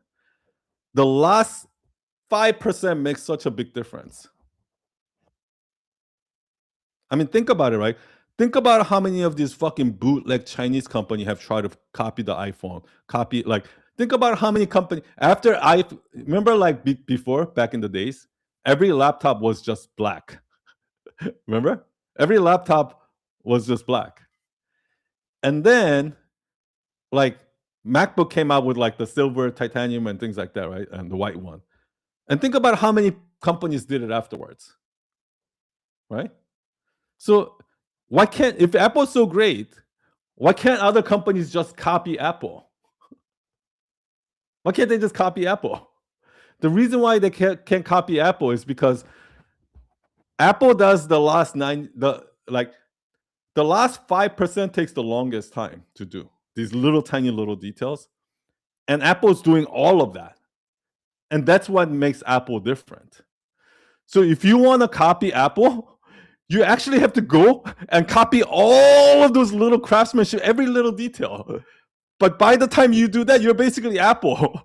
[SPEAKER 1] the last 5% makes such a big difference. I mean, think about it, right? Think about how many of these fucking bootleg Chinese company have tried to copy the iPhone. Think about how many company after I remember like before back in the days, every laptop was just black. Remember? Every laptop was just black. And then like MacBook came out with like the silver, titanium, and things like that, right? And the white one. And think about how many companies did it afterwards, right? So why can't, if Apple's so great, why can't other companies just copy Apple? Why can't they just copy Apple? The reason why they can't copy Apple is because Apple does the last the last 5% takes the longest time to do these little tiny little details. And Apple's doing all of that. And that's what makes Apple different. So if you want to copy Apple, you actually have to go and copy all of those little craftsmanship, every little detail. But by the time you do that, you're basically Apple.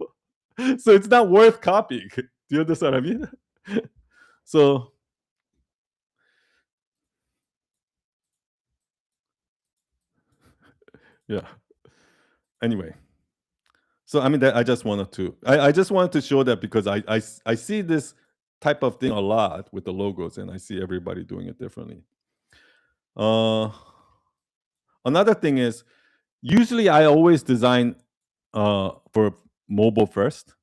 [SPEAKER 1] So it's not worth copying. Do you understand what I mean? So yeah. Anyway, so I mean that I just wanted to show that because I see this type of thing a lot with the logos, and I see everybody doing it differently. Another thing is usually I always design for mobile first.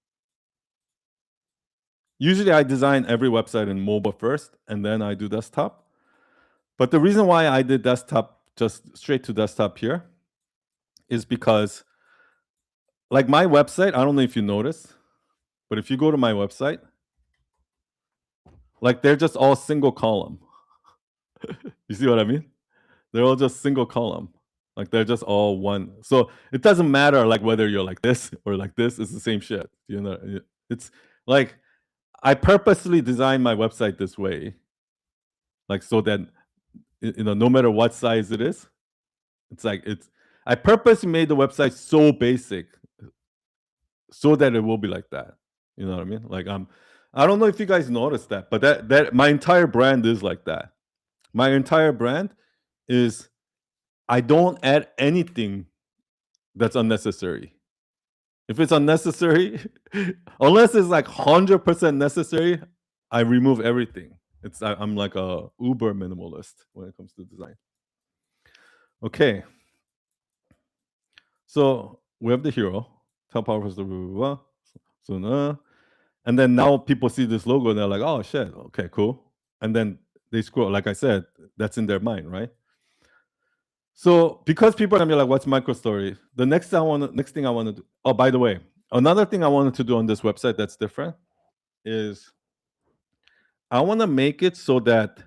[SPEAKER 1] Usually I design every website in mobile first and then I do desktop. But the reason why I did desktop just straight to desktop here is because like my website, I don't know if you notice, but if you go to my website, like they're just all single column. You see what I mean? They're all just single column. Like they're just all one. So it doesn't matter like whether you're like this or like this, it's the same shit. You know, it's like I purposely designed my website this way. Like so that you know, no matter what size it is, it's like I purposely made the website so basic so that it will be like that. You know what I mean? Like I don't know if you guys noticed that, but that my entire brand is like that. My entire brand is I don't add anything that's unnecessary. If it's unnecessary, unless it's like 100% necessary, I remove everything. I'm like a uber minimalist when it comes to design. Okay. So we have the hero, tell power blah, blah, blah. So and then now people see this logo and they're like, oh shit, okay, cool. And then they scroll, like I said, that's in their mind, right? So because people are gonna be like, what's MicroStory? The next thing I want to do. Oh, by the way, another thing I wanted to do on this website that's different is I want to make it so that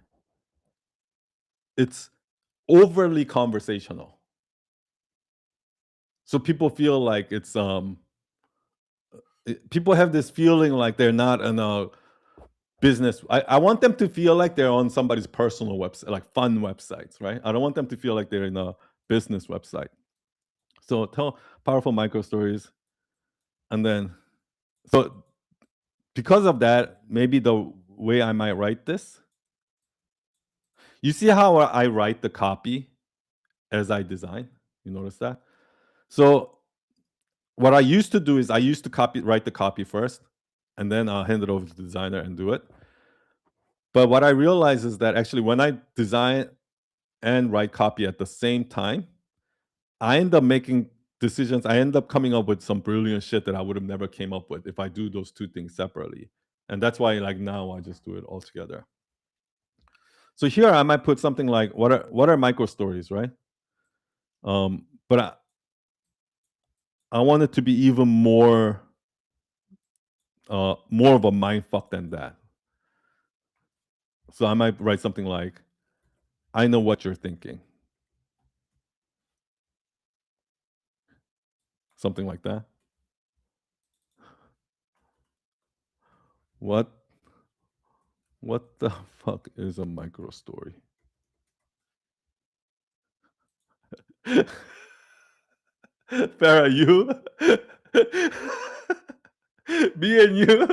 [SPEAKER 1] it's overly conversational. So people feel like it's people have this feeling like they're not in a business. I want them to feel like they're on somebody's personal website, like fun websites, right? I don't want them to feel like they're in a business website. So tell powerful micro stories, and then So because of that, maybe the way I might write this, you see how I write the copy as I design? You notice that? So what I used to do is I used to write the copy first, and then I'll hand it over to the designer and do it. But what I realize is that actually when I design and write copy at the same time, I end up making decisions. I end up coming up with some brilliant shit that I would have never came up with if I do those two things separately. And that's why like now I just do it all together. So here I might put something like what are micro stories, right? But I want it to be even more of a mind fuck than that. So I might write something like, I know what you're thinking. Something like that. What the fuck is a micro story? Farah, you? Me and you?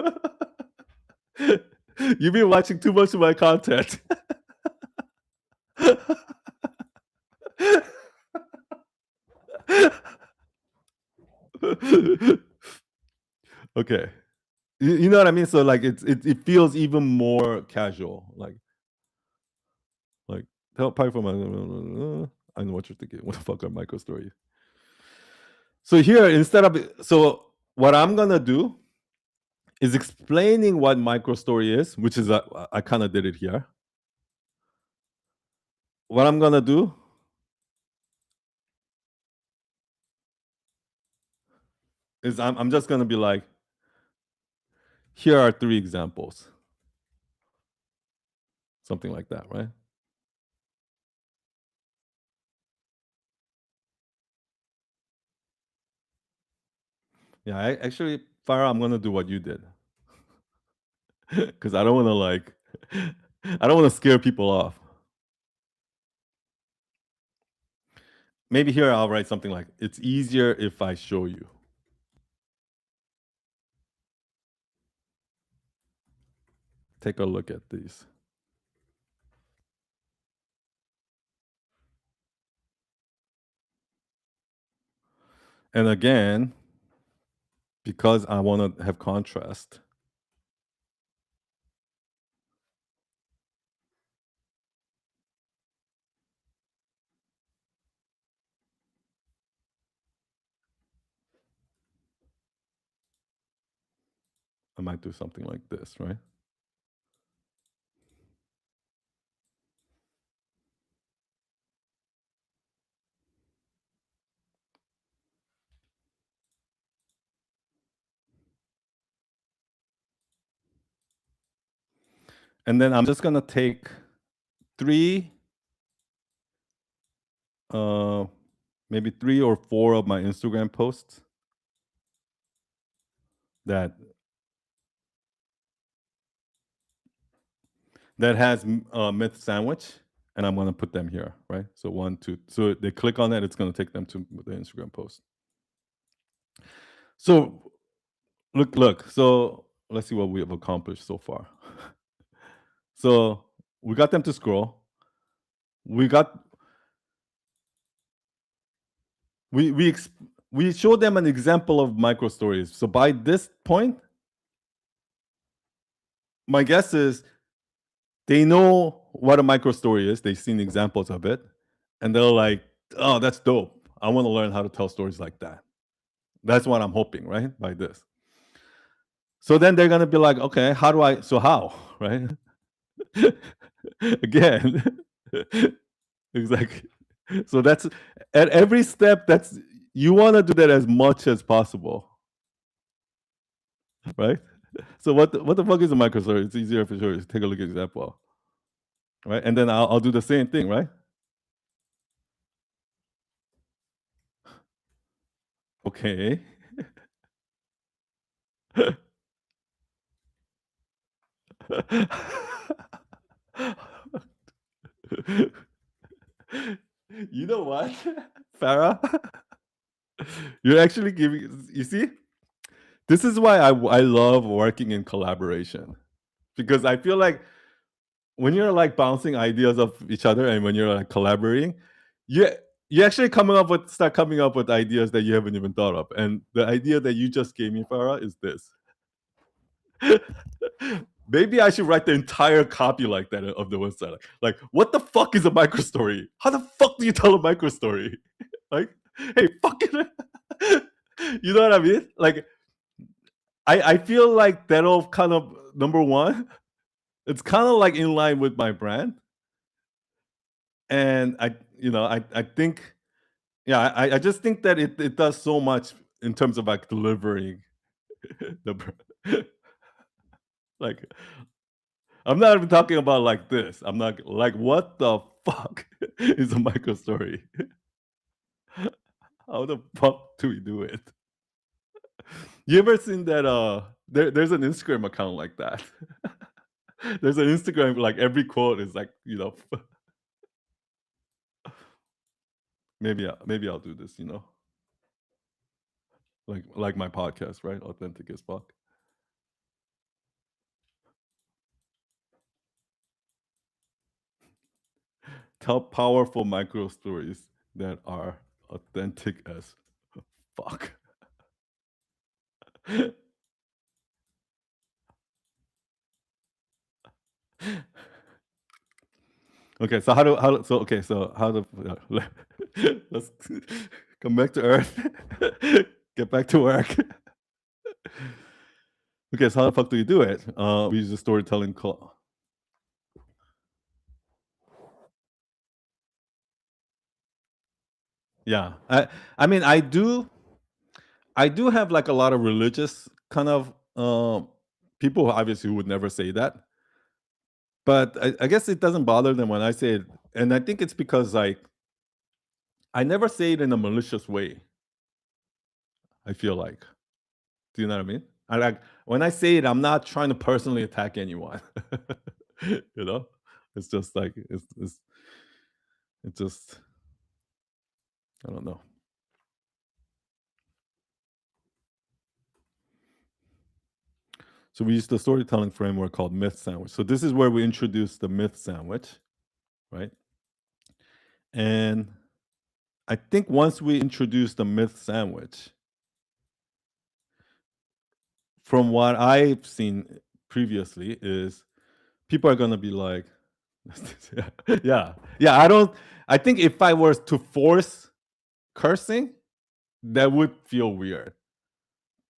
[SPEAKER 1] You've been watching too much of my content. Okay. You know what I mean? So like it feels even more casual. Like tell probably from I know what you're thinking. What the fuck are micro stories? So here, so what I'm gonna do is explaining what micro story is, which is I kind of did it here. What I'm gonna do is I'm just gonna be like, here are 3 examples. Something like that, right? Yeah, actually, Farah, I'm gonna do what you did. Because I don't wanna like I don't wanna scare people off. Maybe here I'll write something like, it's easier if I show you. Take a look at these. And again, because I want to have contrast, I might do something like this, right? And then I'm just gonna take 3, maybe 3 or 4 of my Instagram posts that has myth sandwich, and I'm gonna put them here, right? So 1, 2. So they click on it, it's gonna take them to the Instagram post. So look. So let's see what we have accomplished so far. So we got them to scroll. We showed them an example of micro stories. So by this point, my guess is they know what a micro story is. They've seen examples of it, and they're like, "Oh, that's dope. I want to learn how to tell stories like that." That's what I'm hoping, right? By this. So then they're gonna be like, "Okay, how do I? So how, right?" Again, exactly. So that's at every step. That's you want to do that as much as possible, right? So what the fuck is a micro story? It's easier for sure. Take a look at example, right? And then I'll do the same thing, right? Okay. You know what, Farah? You're actually giving. You see, This is why I love working in collaboration, because I feel like when you're like bouncing ideas off each other and when you're like collaborating, you you actually start coming up with ideas that you haven't even thought of. And the idea that you just gave me, Farah, is this. Maybe I should write the entire copy like that of the website. Like, what the fuck is a micro story? How the fuck do you tell a micro story? Like, hey, fucking, you know what I mean? Like, I feel like that'll kind of, number one, it's kind of like in line with my brand, and I think, yeah, I just think that it does so much in terms of like delivering the like, I'm not even talking about like this. I'm not like, what the fuck is a micro story? How the fuck do we do it? You ever seen that? There's an Instagram account like that. There's an Instagram like every quote is like, maybe I'll do this. Like my podcast, right? Authentic as fuck. Tell powerful micro stories that are authentic as fuck. Okay, so how to let's come back to earth. Get back to work. Okay, so how the fuck do you do it? We use a storytelling call. Yeah, I mean, I do have like a lot of religious kind of people who obviously would never say that, but I guess it doesn't bother them when I say it, and I think it's because like I never say it in a malicious way. I feel like, do you know what I mean? I like when I say it, I'm not trying to personally attack anyone. you know, it's just like it's just, I don't know. So we use the storytelling framework called myth sandwich. So this is where we introduce the myth sandwich, right? And I think once we introduce the myth sandwich, from what I've seen previously, is people are gonna be like, yeah, yeah. I think if I was to force cursing, that would feel weird.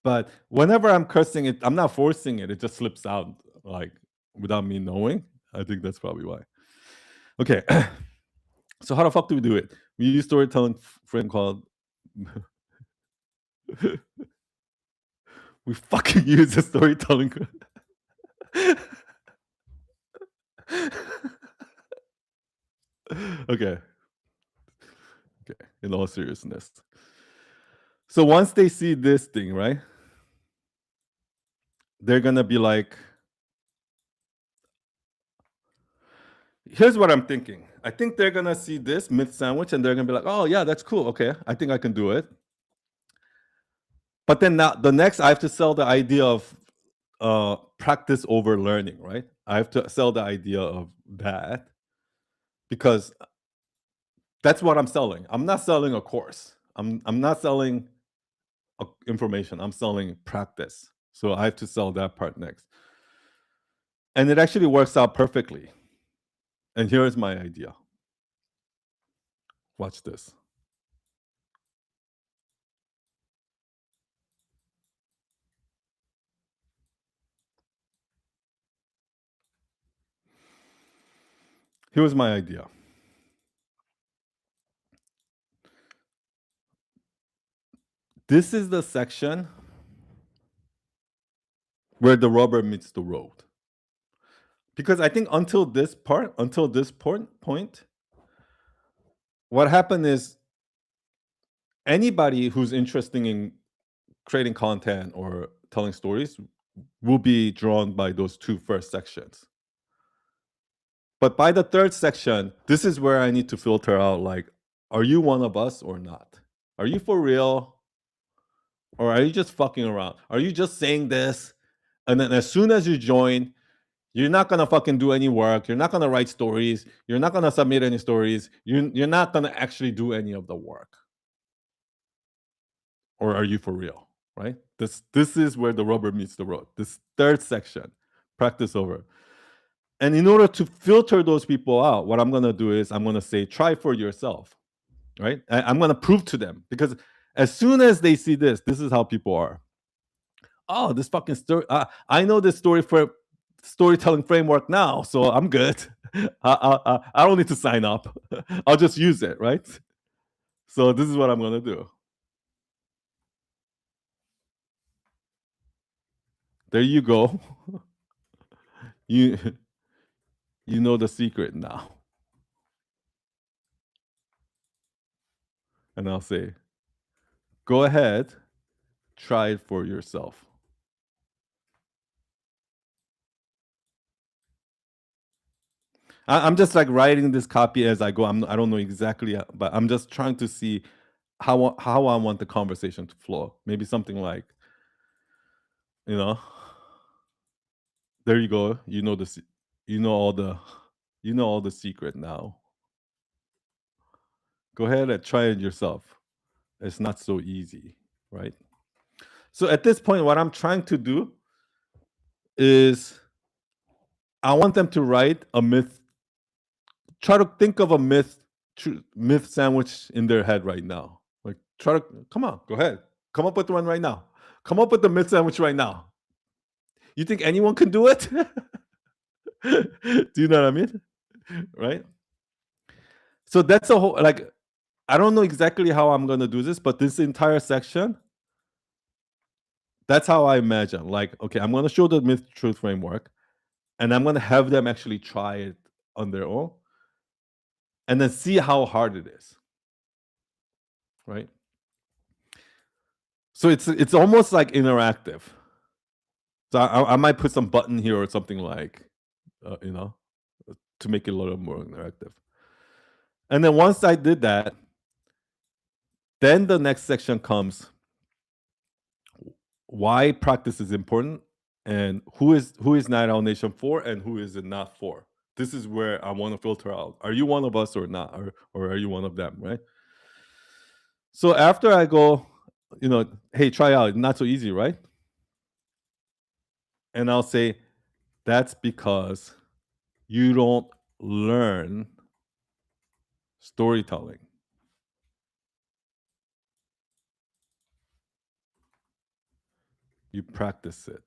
[SPEAKER 1] But whenever I'm cursing it, I'm not forcing it. It just slips out like without me knowing. I think that's probably why. Okay. So how the fuck do we do it? We use storytelling frame called we fucking use a storytelling. Okay. Okay. In all seriousness. So once they see this thing, right? They're gonna be like, here's what I'm thinking. I think they're gonna see this myth sandwich and they're gonna be like, oh yeah, that's cool. Okay, I think I can do it. But then now the next I have to sell the idea of practice over learning, right? I have to sell the idea of that because that's what I'm selling. I'm not selling a course. I'm not selling information. I'm selling practice. So I have to sell that part next. And it actually works out perfectly. And here's my idea. Watch this. Here's my idea. This is the section where the rubber meets the road. Because I think until this point, what happened is anybody who's interested in creating content or telling stories will be drawn by those two first sections. But by the third section, this is where I need to filter out like, are you one of us or not? Are you for real? Or are you just fucking around? Are you just saying this, and then as soon as you join, you're not gonna fucking do any work. You're not gonna write stories. You're not gonna submit any stories. You're not gonna actually do any of the work. Or are you for real? Right? This is where the rubber meets the road. This third section, practice over. And in order to filter those people out, what I'm gonna do is I'm gonna say, try for yourself. Right? I'm gonna prove to them, because as soon as they see this is how people are. Oh, this fucking story. I know this storytelling framework now, so I'm good. I don't need to sign up. I'll just use it, right? So this is what I'm gonna do. There you go. you you know the secret now. And I'll say, go ahead, try it for yourself. I'm just like writing this copy as I go. I don't know exactly, but I'm just trying to see how I want the conversation to flow. Maybe something like, you know, there you go. You know all the you know all the secret now. Go ahead and try it yourself. It's not so easy, right? So at this point, what I'm trying to do is I want them to write a myth. Try to think of a myth sandwich in their head right now. Like, try to come on, go ahead, come up with one right now. Come up with the myth sandwich right now. You think anyone can do it? Do you know what I mean? Right? So that's a whole, like, I don't know exactly how I'm gonna do this, but this entire section, that's how I imagine. Like, okay, I'm gonna show the myth truth framework, and I'm gonna have them actually try it on their own, and then see how hard it is. Right? So it's almost like interactive. So I might put some button here or something like, you know, to make it a little more interactive. And then once I did that, then the next section comes, why practice is important, and who is Night Owl Nation for, and who is it not for. This is where I want to filter out. Are you one of us or not, or are you one of them, right? So after I go, hey, try out. Not so easy, right? And I'll say, that's because you don't learn storytelling. You practice it.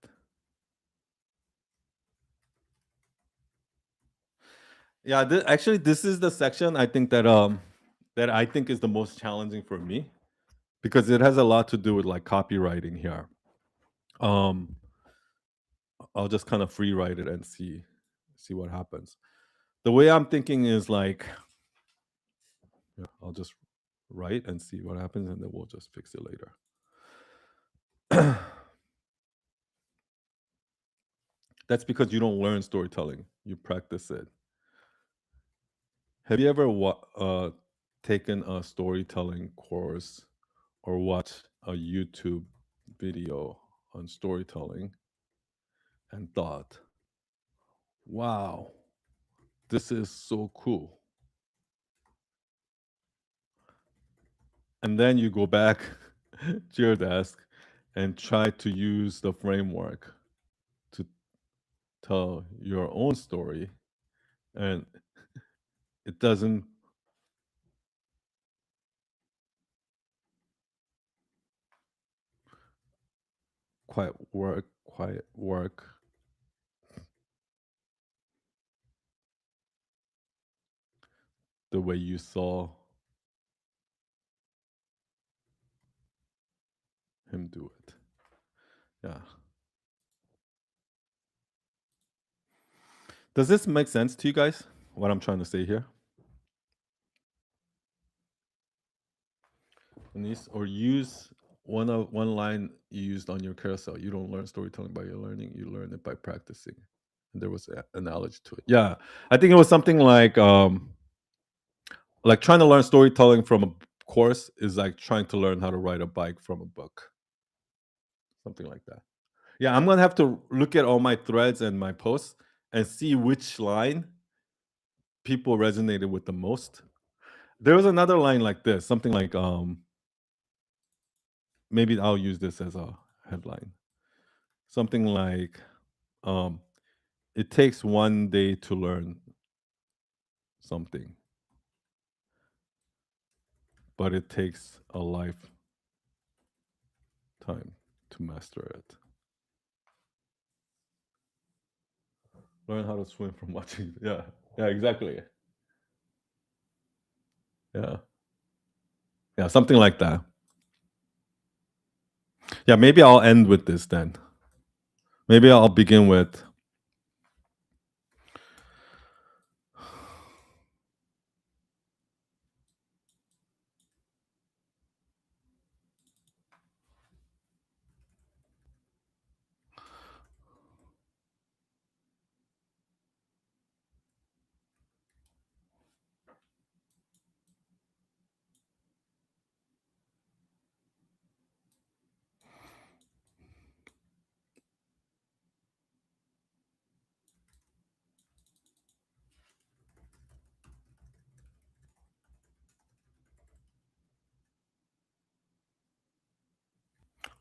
[SPEAKER 1] Yeah, actually, this is the section I think that I think is the most challenging for me, because it has a lot to do with like copywriting here. Um, I'll just kind of free write it and see what happens. The way I'm thinking is like, yeah, I'll just write and see what happens, and then we'll just fix it later. That's because you don't learn storytelling; you practice it. Have you ever taken a storytelling course or watched a YouTube video on storytelling and thought, wow, this is so cool? And then you go back to your desk and try to use the framework to tell your own story, and it doesn't quite work the way you saw him do it. Yeah. Does this make sense to you guys, what I'm trying to say here? Denise, or use one line you used on your carousel. You don't learn storytelling by your learning; you learn it by practicing. And there was an analogy to it. Yeah, I think it was something like trying to learn storytelling from a course is like trying to learn how to ride a bike from a book. something like that. Yeah, I'm gonna have to look at all my threads and my posts and see which line people resonated with the most. There was another line like this, something like, maybe I'll use this as a headline. Something like, um, "It takes one day to learn something, but it takes a lifetime to master it." Learn how to swim from watching. Yeah, yeah, exactly. Yeah, yeah, something like that. Yeah, maybe I'll end with this then. Maybe I'll begin with,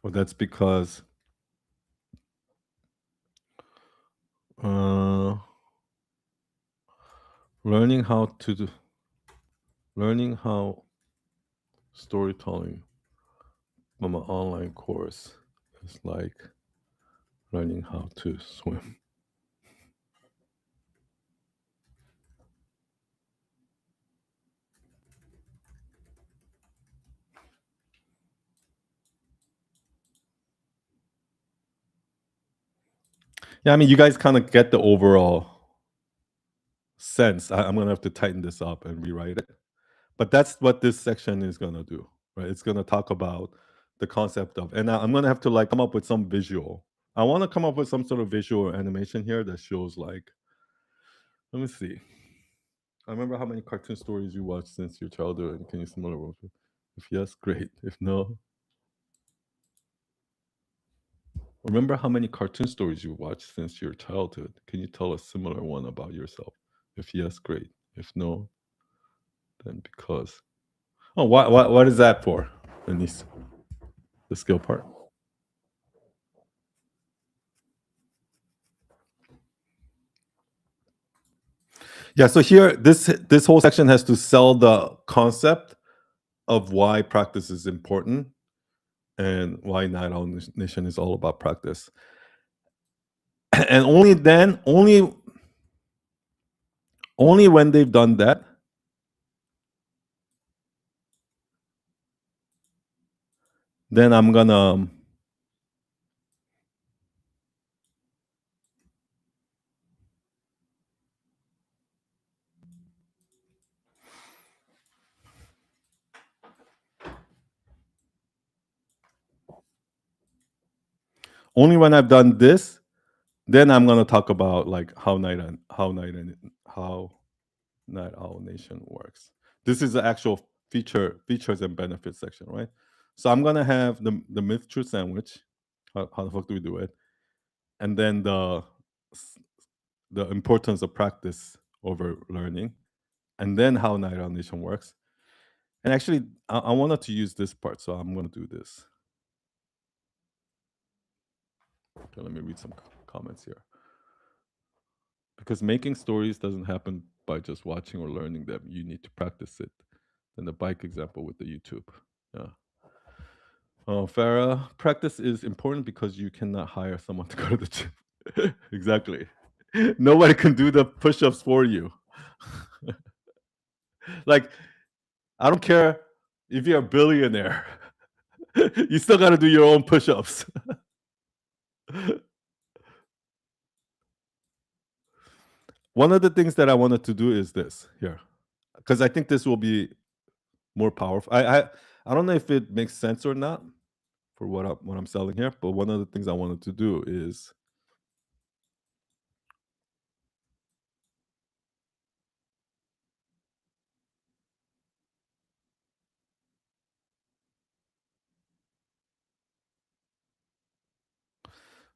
[SPEAKER 1] well, that's because uh, learning how to do, learning how storytelling from an online course is like learning how to swim. Yeah, I mean, you guys kind of get the overall sense. I'm gonna have to tighten this up and rewrite it, but that's what this section is gonna do, right? It's gonna talk about the concept of, and I'm gonna have to like come up with some visual. I want to come up with some sort of visual animation here that shows like, let me see. I remember how many cartoon stories you watched since your childhood, and can you similar world? If yes, great. If no, remember how many cartoon stories you watched since your childhood. Can you tell a similar one about yourself? If yes, great. If no, then because. Oh, what is that for? Denise, the skill part. Yeah. So here, this whole section has to sell the concept of why practice is important and why Night Owl Nation is all about practice. And only then, only when they've done that, then I'm gonna only when I've done this, then I'm gonna talk about like how Night Owl Nation works. This is the actual features and benefits section, right? So I'm gonna have the myth truth sandwich. How the fuck do we do it? And then the importance of practice over learning, and then how Night Owl Nation works. And actually, I wanted to use this part, so I'm gonna do this. Okay, let me read some comments here. Because making stories doesn't happen by just watching or learning them. You need to practice it. Then the bike example with the YouTube. Yeah. Oh, Farah, practice is important because you cannot hire someone to go to the gym. Exactly. Nobody can do the push-ups for you. Like, I don't care if you're a billionaire. You still got to do your own push-ups. One of the things that I wanted to do is this here, because I think this will be more powerful. I don't know if it makes sense or not for what I'm selling here, but one of the things I wanted to do is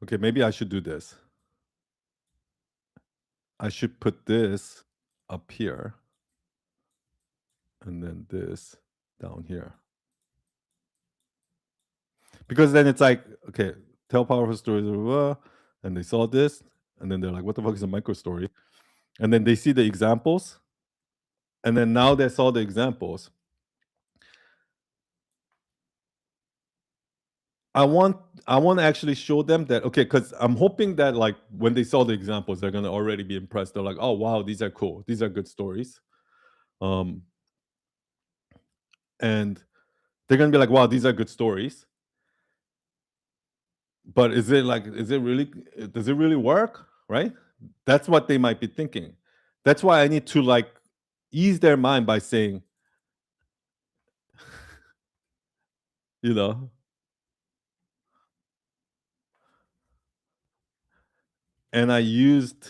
[SPEAKER 1] Okay, maybe I should do this. I should put this up here and then this down here. Because then it's like, okay, tell powerful stories, blah, blah, blah, and they saw this, and then they're like, what the fuck is a micro story? And then they see the examples, and then now they saw the examples. I want to actually show them that, okay, because I'm hoping that like when they saw the examples, they're gonna already be impressed. They're like, oh wow, these are cool, these are good stories. Um and they're gonna be like, wow, these are good stories. But is it really, does it really work? Right? That's what they might be thinking. That's why I need to like ease their mind by saying, you know, and I used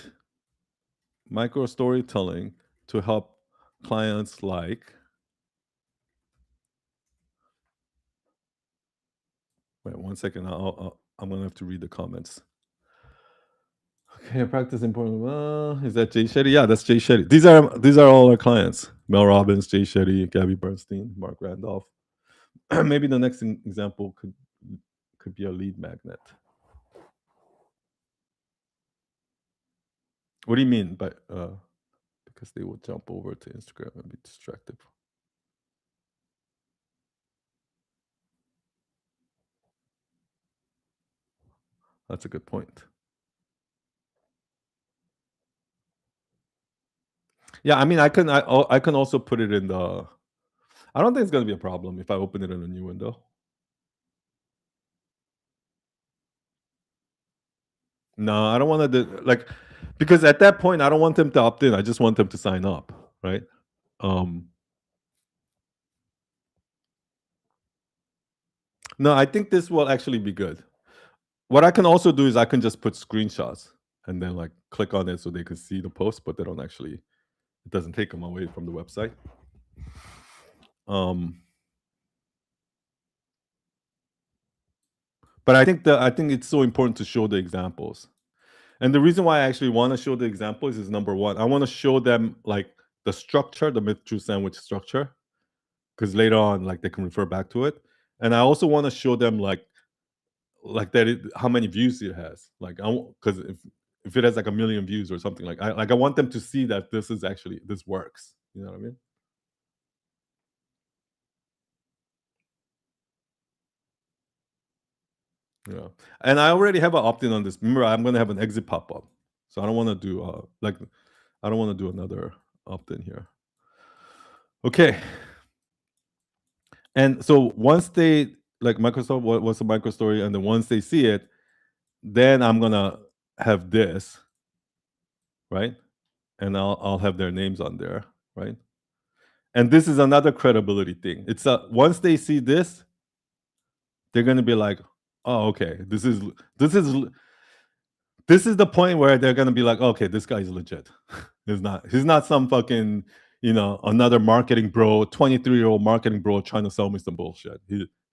[SPEAKER 1] micro storytelling to help clients like, wait 1 second, I'm gonna have to read the comments. Okay, practice important. Is that Jay Shetty? Yeah, that's Jay Shetty. These are all our clients: Mel Robbins, Jay Shetty, Gabby Bernstein, Mark Randolph. Maybe the next example could be a lead magnet. What do you mean by because they will jump over to Instagram and be distracted? That's a good point. Yeah, I mean, I can also put it in the. I don't think it's gonna be a problem if I open it in a new window. No, I don't want to like, because at that point I don't want them to opt in. I just want them to sign up, right? Um, no, I think this will actually be good. What I can also do is I can just put screenshots and then like click on it so they can see the post, but they don't actually. It doesn't take them away from the website. Um, but I think it's so important to show the examples. And the reason why I actually want to show the examples is number one, I want to show them like the structure, the myth truth sandwich structure, because later on, like they can refer back to it. And I also want to show them like that how many views it has. Like I because if it has like a million views or something, like I want them to see that this is actually this works. You know what I mean? Yeah. And I already have an opt-in on this. Remember, I'm gonna have an exit pop-up. So I don't want to do like I don't want to do another opt-in here. Okay. And so once they like Microsoft, what's a micro story? And then once they see it, then I'm gonna have this, right? And I'll have their names on there, right? And this is another credibility thing. It's once they see this, they're gonna be like, oh, okay, this is this is the point where they're gonna be like, okay, this guy's legit. He's not some fucking, another marketing bro, 23-year-old marketing bro trying to sell me some bullshit.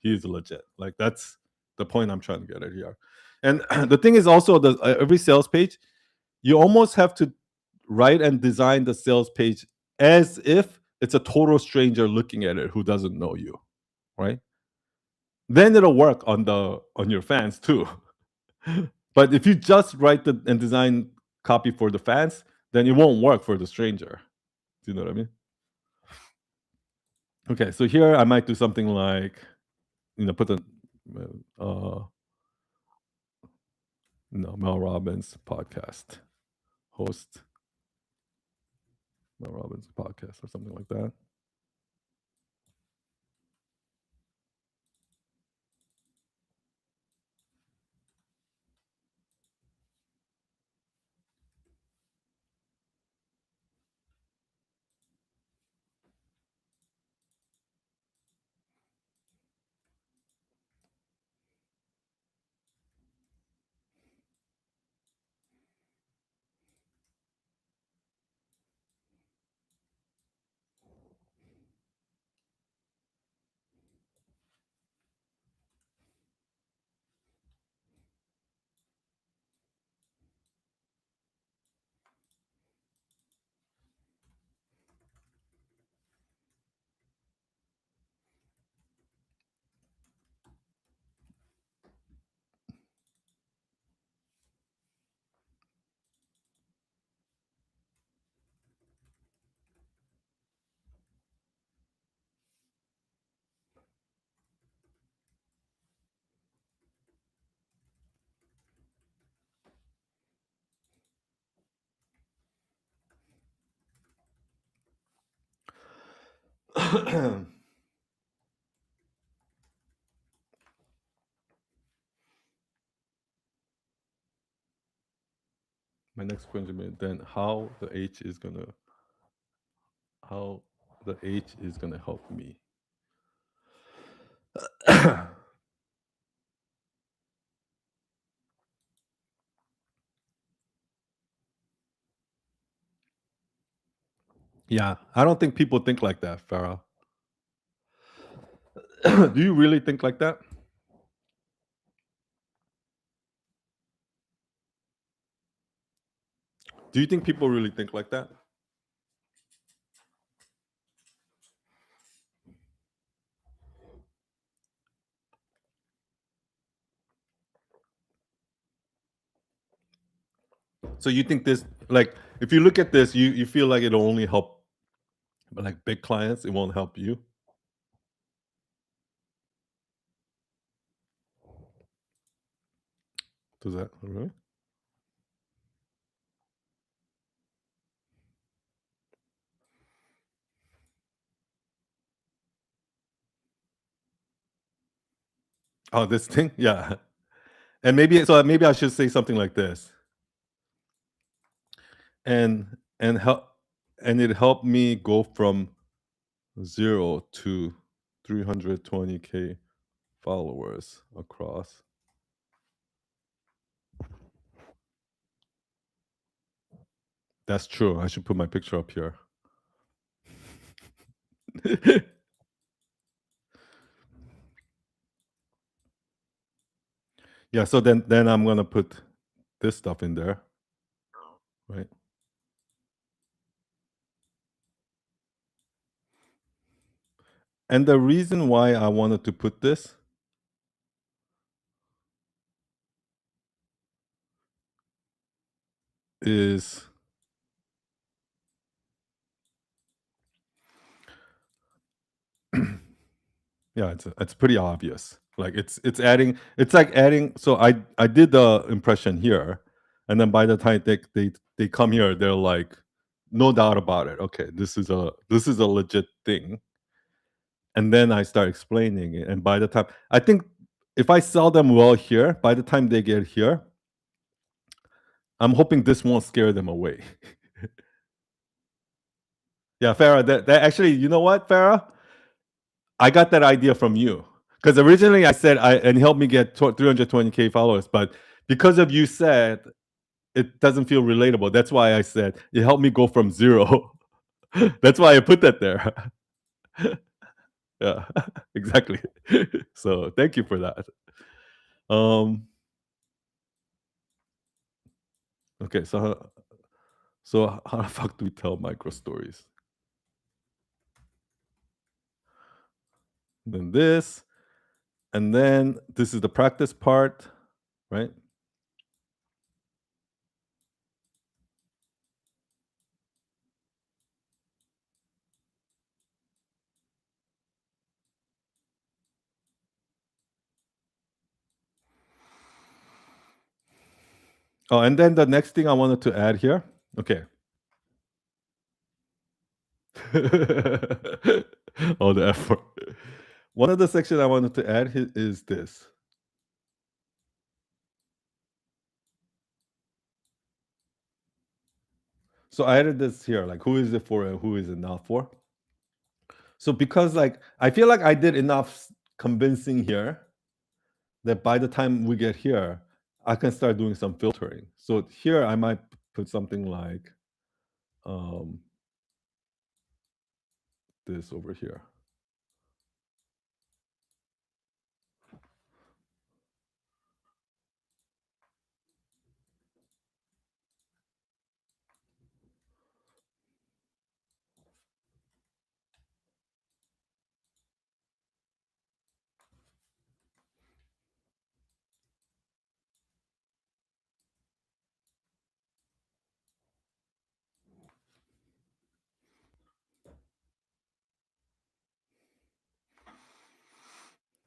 [SPEAKER 1] He's legit. Like that's the point I'm trying to get at here. And the thing is also that every sales page, you almost have to write and design the sales page as if it's a total stranger looking at it who doesn't know you, right? Then it'll work on your fans too. But if you just write and design copy for the fans, then it won't work for the stranger. Do you know what I mean? Okay, so here I might do something like, put the uh no, Mel Robbins podcast host, Mel Robbins podcast or something like that. My next question, then how the H is gonna help me. Yeah, I don't think people think like that, Farah. Do you really think like that? Do you think people really think like that? So you think this, like, if you look at this, you feel like it'll only help like big clients, it won't help you? Does that really? Oh, this thing? Yeah. And maybe I should say something like this. And help and it helped me go from 0 to 320K followers across. That's true. I should put my picture up here. Yeah, so then I'm gonna put this stuff in there, right? And the reason why I wanted to put this is yeah, it's pretty obvious. Like it's adding, it's like adding. So I did the impression here, and then by the time they come here, they're like, no doubt about it. Okay, this is a legit thing. And then I start explaining it, and by the time I think if I sell them well here, by the time they get here, I'm hoping this won't scare them away. Yeah, Farah, that actually, you know what, Farah? I got that idea from you. Because originally I said and help me get 320K followers, but because of you said it doesn't feel relatable. That's why I said it helped me go from 0. That's why I put that there. Yeah, exactly. So thank you for that. Um, okay, so how the fuck do we tell micro stories? Then this, and then this is the practice part, right? Oh, and then the next thing I wanted to add here. Okay. All the effort. One of the sections I wanted to add is this. So I added this here, like who is it for and who is it not for? So because like I feel like I did enough convincing here that by the time we get here, I can start doing some filtering. So here I might put something like um, this over here.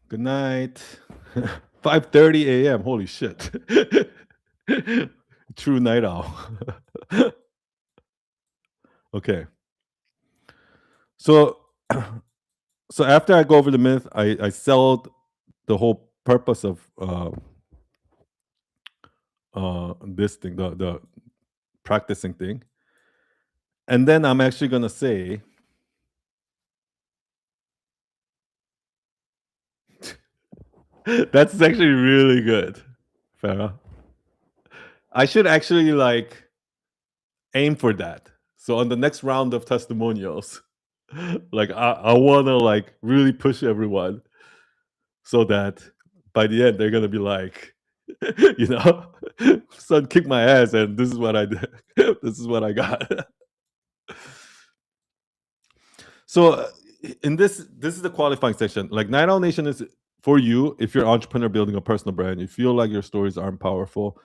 [SPEAKER 1] Good night. 5:30 a.m. Holy shit. True night owl. Okay. So So after I go over the myth, I sell the whole purpose of this thing, the practicing thing, and then I'm actually gonna say, that's actually really good, Farah. I should actually like aim for that. So on the next round of testimonials, like I wanna like really push everyone so that by the end they're gonna be like, you know, son kick my ass and this is what I did. This is what I got. So in this is the qualifying section. Like Night Owl Nation is for you if you're an entrepreneur building a personal brand. You feel like your stories aren't powerful.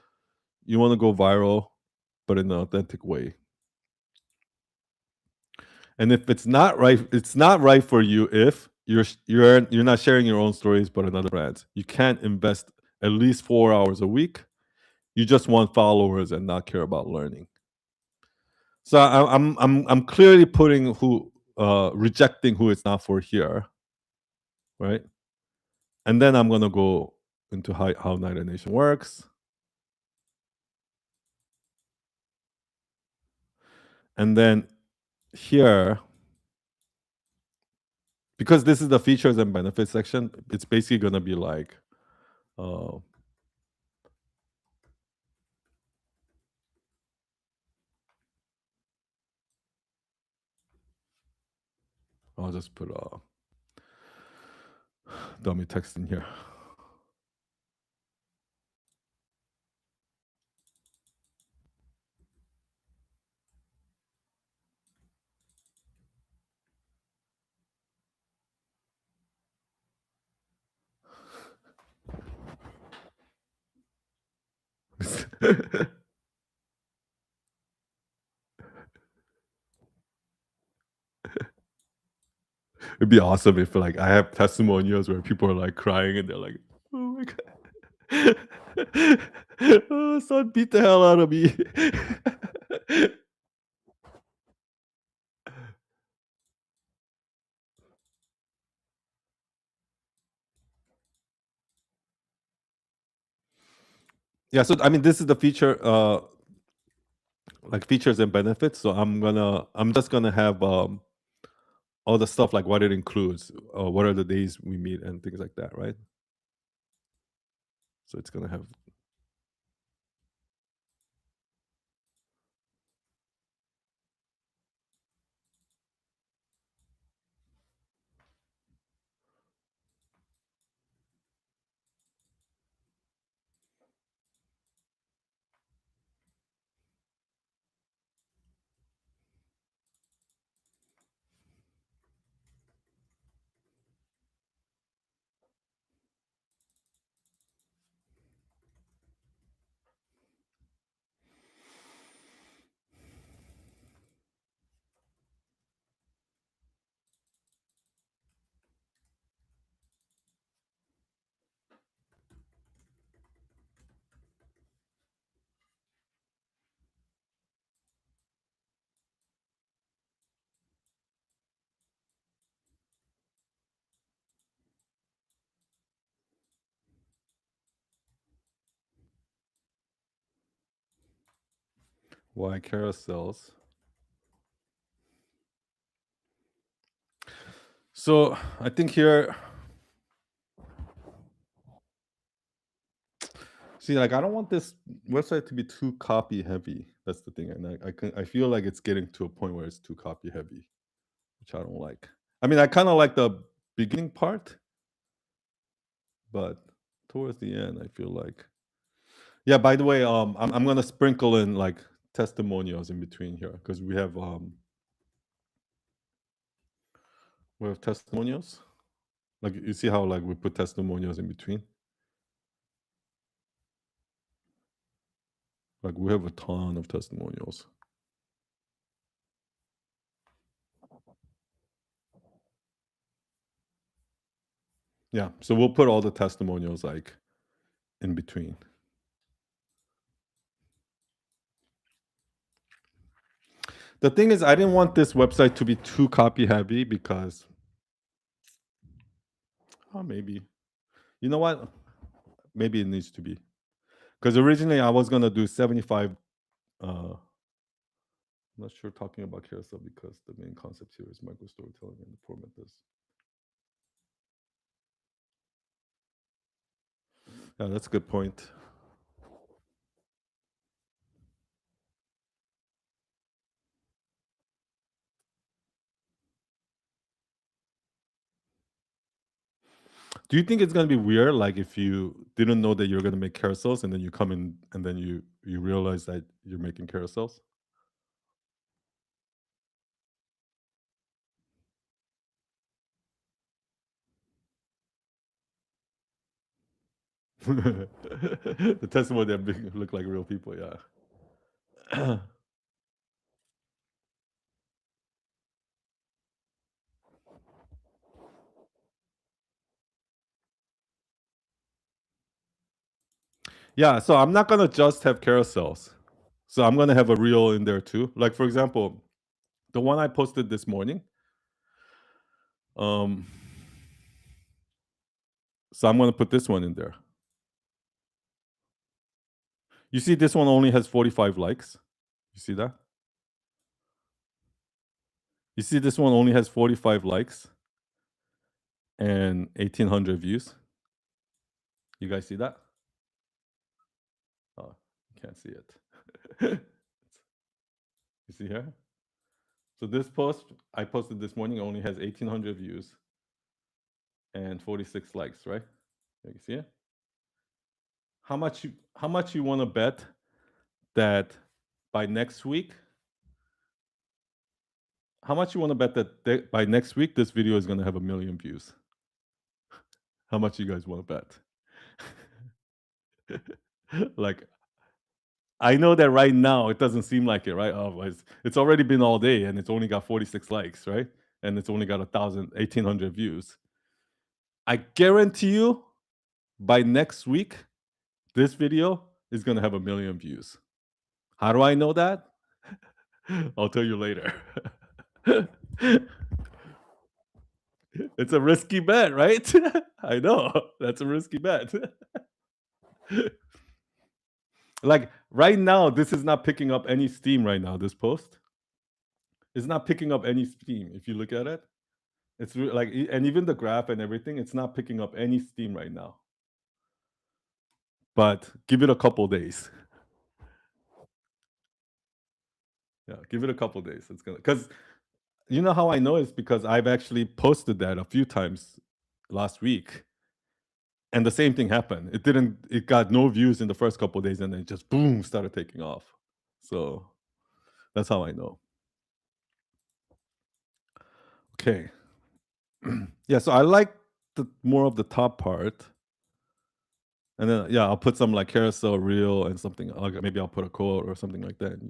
[SPEAKER 1] You want to go viral, but in an authentic way. And if it's not right, it's not right for you if you're not sharing your own stories but another brand's. You can't invest at least 4 hours a week. You just want followers and not care about learning. So I'm clearly putting who rejecting who it's not for here, right? And then I'm gonna go into how Night Owl Nation works. And then here, because this is the features and benefits section, it's basically gonna be like uh, I'll just put dummy text in here. It'd be awesome if like I have testimonials where people are like crying and they're like, "Oh my god, oh, son beat the hell out of me." Yeah, so I mean, this is the feature, like features and benefits. So I'm just gonna have all the stuff like what it includes, what are the days we meet, and things like that, right? So it's gonna have why carousels. So I think here, see, like I don't want this website to be too copy heavy. That's the thing, and I feel like it's getting to a point where it's too copy heavy, which I don't like. I mean, I kind of like the beginning part, but towards the end, I feel like, yeah. By the way, I'm gonna sprinkle in like testimonials in between here because we have testimonials. Like you see how like we put testimonials in between. Like we have a ton of testimonials. Yeah, so we'll put all the testimonials like in between. The thing is, I didn't want this website to be too copy heavy because Maybe. You know what? Maybe it needs to be. Because originally I was gonna do 75. I'm not sure talking about carousel because the main concept here is micro storytelling and the format is. Yeah, that's a good point. Do you think it's gonna be weird, like if you didn't know that you're gonna make carousels and then you come in and then you realize that you're making carousels? The testimony that look like real people, yeah. Yeah, so I'm not gonna just have carousels. So I'm gonna have a reel in there too. Like for example, the one I posted this morning. Um, so I'm gonna put this one in there. You see, this one only has 45 likes. You see that? You see, this one only has 45 likes and 1,800 views. You guys see that? Oh, you can't see it. You see here? So this post I posted this morning only has 1,800 views and 46 likes, right? You see it? How much you want to bet that by next week? How much you want to bet that by next week this video is going to have 1,000,000 views? How much you guys want to bet? Like I know that right now it doesn't seem like it, right? Oh, it's already been all day and it's only got 46 likes, right? And it's only got 1,800 views. I guarantee you by next week, this video is gonna have 1,000,000 views. How do I know that? I'll tell you later. It's a risky bet, right? I know. That's a risky bet. Like right now, this is not picking up any steam right now, this post. It's not picking up any steam if you look at it. It's like and even the graph and everything, it's not picking up any steam right now. But give it a couple days. Yeah, give it a couple days. It's gonna because you know how I know is because I've actually posted that a few times last week, and the same thing happened. It got no views in the first couple days, and then it just boom started taking off. So that's how I know. Okay. Yeah, so I like the more of the top part. And then yeah, I'll put some like carousel reel and something. Maybe I'll put a quote or something like that.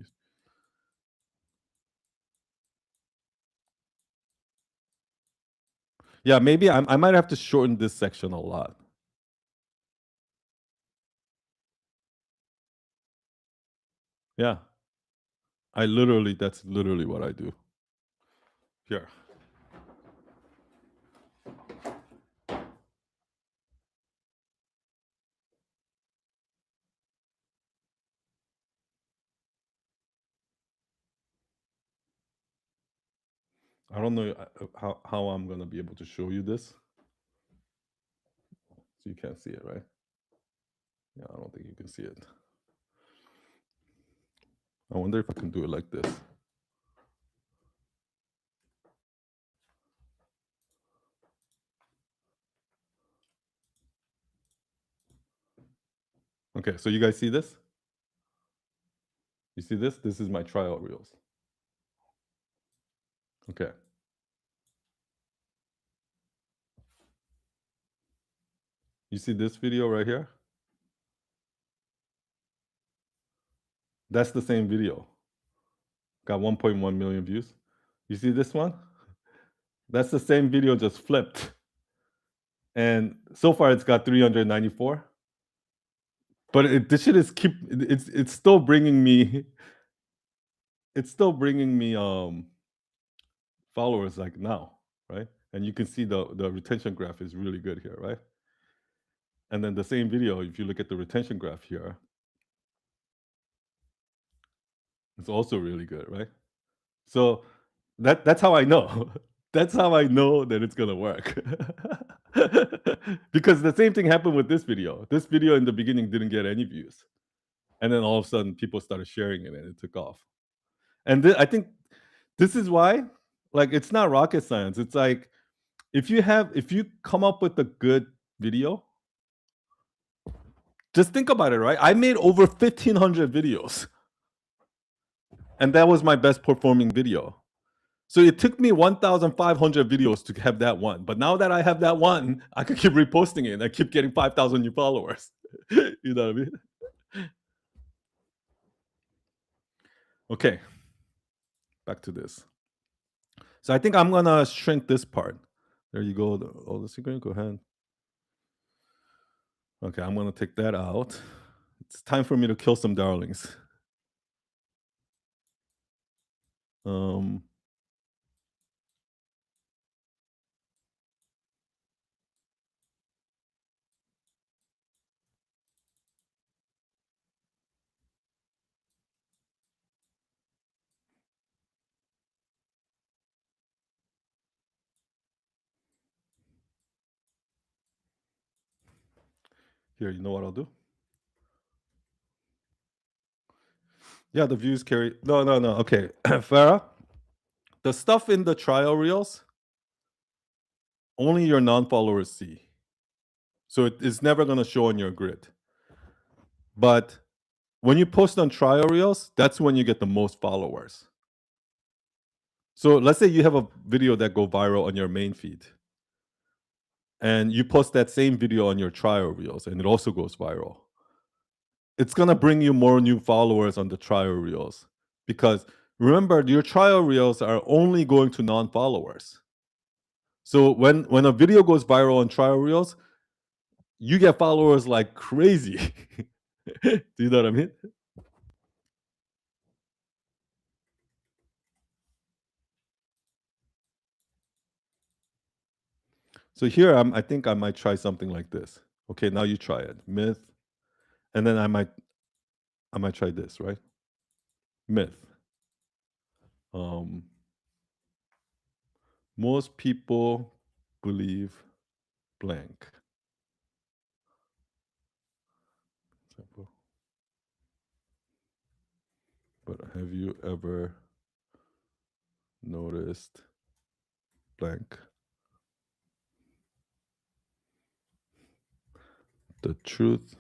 [SPEAKER 1] Yeah, maybe I might have to shorten this section a lot. Yeah, that's literally what I do. Here. I don't know how I'm gonna be able to show you this. So you can't see it, right? Yeah, I don't think you can see it. I wonder if I can do it like this. Okay, so you guys see this? You see this? This is my trial reels. Okay. You see this video right here? That's the same video. Got 1.1 million views. You see this one? That's the same video just flipped. And so far it's got 394. But this shit is it's still bringing me followers like now, right? And you can see the retention graph is really good here, right? And then the same video, if you look at the retention graph here, it's also really good, right? So that's how I know. That's how I know that it's gonna work. Because the same thing happened with this video. This video in the beginning didn't get any views, and then all of a sudden people started sharing it, and it took off. And I think this is why, like, it's not rocket science. It's like if you come up with a good video, just think about it, right? I made over 1,500 videos, and that was my best performing video. So it took me 1,500 videos to have that one. But now that I have that one, I can keep reposting it and I keep getting 5,000 new followers. You know what I mean? Okay, back to this. So I think I'm gonna shrink this part. There you go. Oh, the secret. Go ahead. Okay, I'm gonna take that out. It's time for me to kill some darlings. Um, Here, you know what I'll do? Yeah, the views carry. No. Okay, Farah, the stuff in the trial reels, only your non-followers see. So it is never gonna show on your grid. But when you post on trial reels, that's when you get the most followers. So let's say you have a video that go viral on your main feed, and you post that same video on your trial reels, and it also goes viral. It's gonna bring you more new followers on the trial reels, because remember, your trial reels are only going to non-followers. So when a video goes viral on trial reels, you get followers like crazy. Do you know what I mean? So here, I think I might try something like this. Okay, now you try it. Myth, and then I might try this, right? Myth. Um, most people believe blank. Example. But have you ever noticed blank? The truth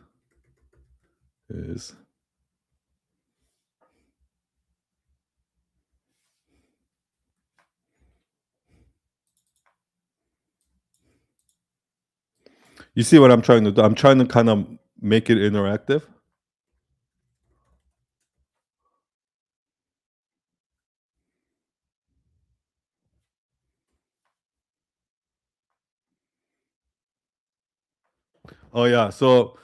[SPEAKER 1] is you see what I'm trying to do? I'm trying to kind of make it interactive. Oh yeah. So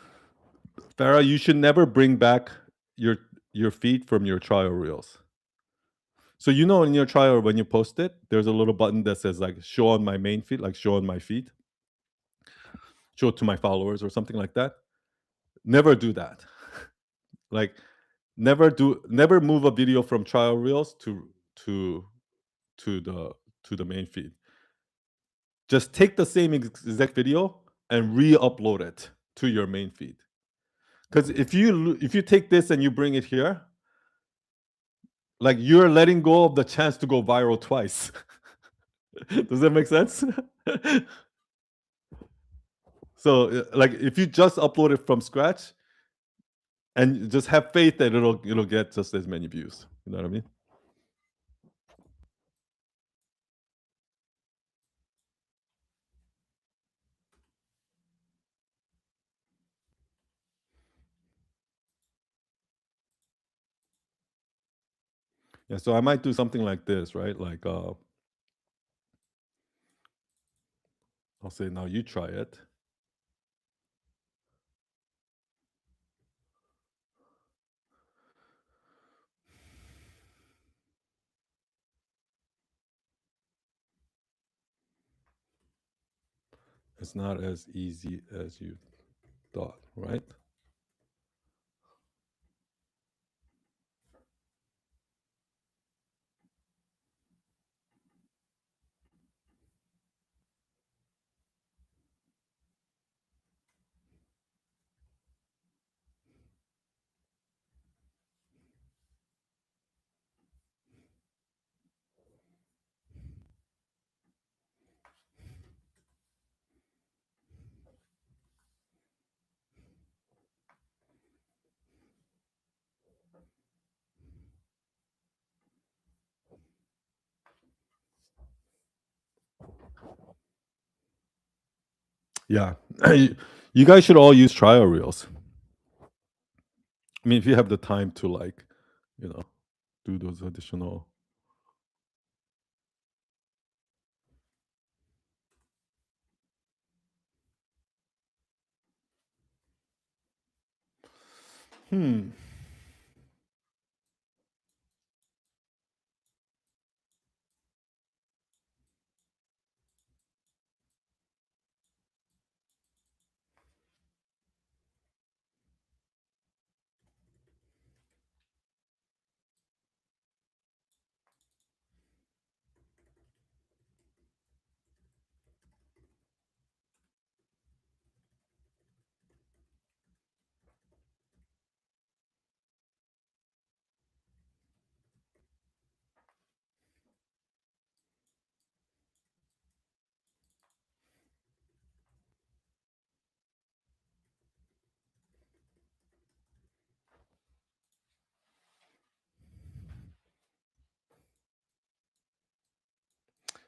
[SPEAKER 1] Farah, you should never bring back your your feed from your trial reels. So you know in your trial when you post it, there's a little button that says like show on my main feed, like show on my feed, show it to my followers or something like that. Never do that. Like never move a video from trial reels to to the to the main feed. Just take the same exact video and re-upload it to your main feed. Because if you take this and you bring it here, like you're letting go of the chance to go viral twice. Does that make sense? So like if you just upload it from scratch and just have faith that it'll get just as many views. You know what I mean? Yeah. So I might do something like this, right? Like I'll say now you try it. It's not as easy as you thought, right? Yeah. You guys should all use trial reels. I mean, if you have the time to like, you know, do those additional. Hmm.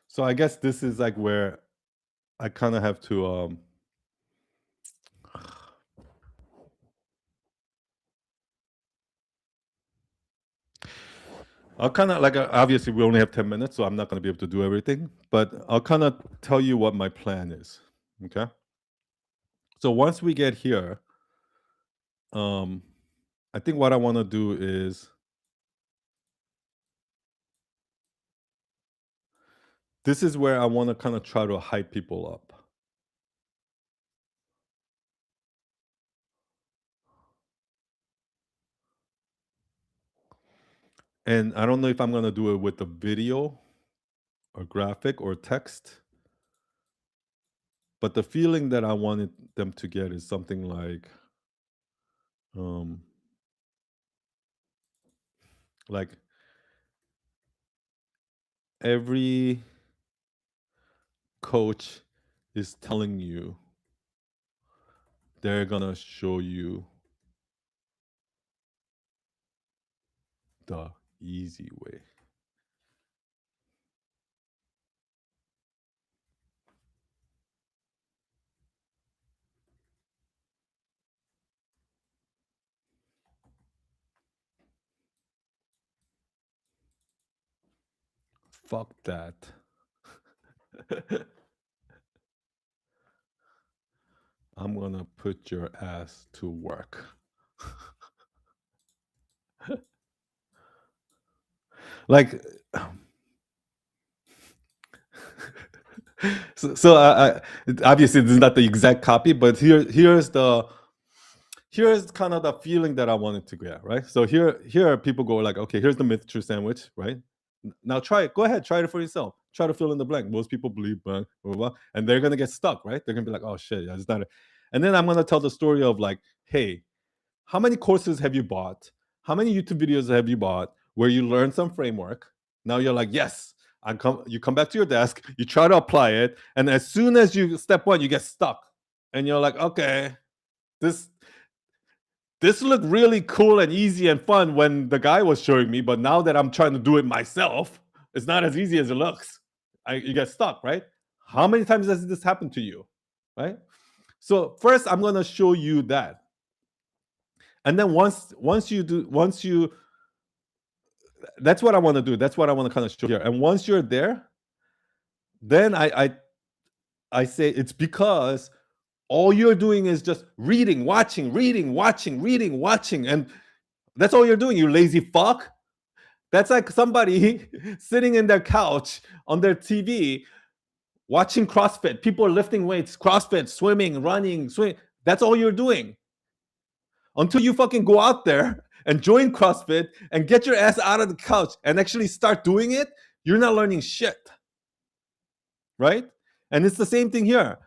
[SPEAKER 1] So I guess this is like where I kind of have to I'll kind of like obviously we only have 10 minutes, so I'm not going to be able to do everything, but I'll kind of tell you what my plan is. Okay? So once we get here, um I think what I want to do is this is where I want to kind of try to hype people up. And I don't know if I'm going to do it with a video or graphic or text, but the feeling that I wanted them to get is something um like every coach is telling you they're going to show you the easy way. Fuck that. I'm going to put your ass to work. Like so obviously this is not the exact copy, but here's kind of the feeling that I wanted to get, right? So here people go like, okay, here's the myth true sandwich, right? Now try it. Go ahead, try it for yourself. Try to fill in the blank. Most people believe blank, blah, blah, blah, and they're gonna get stuck, right? They're gonna be like, oh shit, yeah, it's not it. And then I'm gonna tell the story of like, hey, how many courses have you bought? How many YouTube videos have you bought where you learn some framework? Now you're like, yes, you come back to your desk, you try to apply it, and as soon as you step one, you get stuck. And you're like, okay, this looked really cool and easy and fun when the guy was showing me, but now that I'm trying to do it myself, it's not as easy as it looks. You get stuck, right? How many times has this happened to you, right? So first, I'm gonna show you that, and then once you, that's what I want to do. That's what I want to kind of show here. And once you're there, then I say it's because all you're doing is just reading, watching, reading, watching, reading, watching, and that's all you're doing. You lazy fuck. That's like somebody sitting in their couch on their TV watching CrossFit. People are lifting weights, CrossFit, swimming, running, swim. That's all you're doing. Until you fucking go out there and join CrossFit and get your ass out of the couch and actually start doing it, you're not learning shit. Right? And it's the same thing here.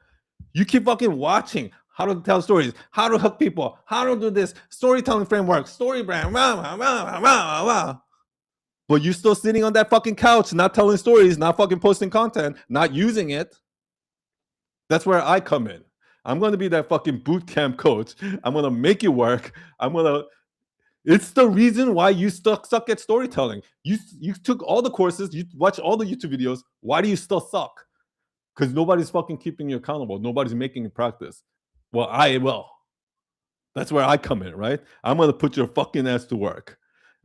[SPEAKER 1] You keep fucking watching how to tell stories, how to hook people, how to do this storytelling framework, story brand, but you're still sitting on that fucking couch, not telling stories, not fucking posting content, not using it. That's where I come in. I'm going to be that fucking boot camp coach. I'm going to make it work. It's the reason why you suck at storytelling. You took all the courses, you watch all the YouTube videos. Why do you still suck? Because nobody's fucking keeping you accountable. Nobody's making you practice. Well, I will. That's where I come in, right? I'm going to put your fucking ass to work.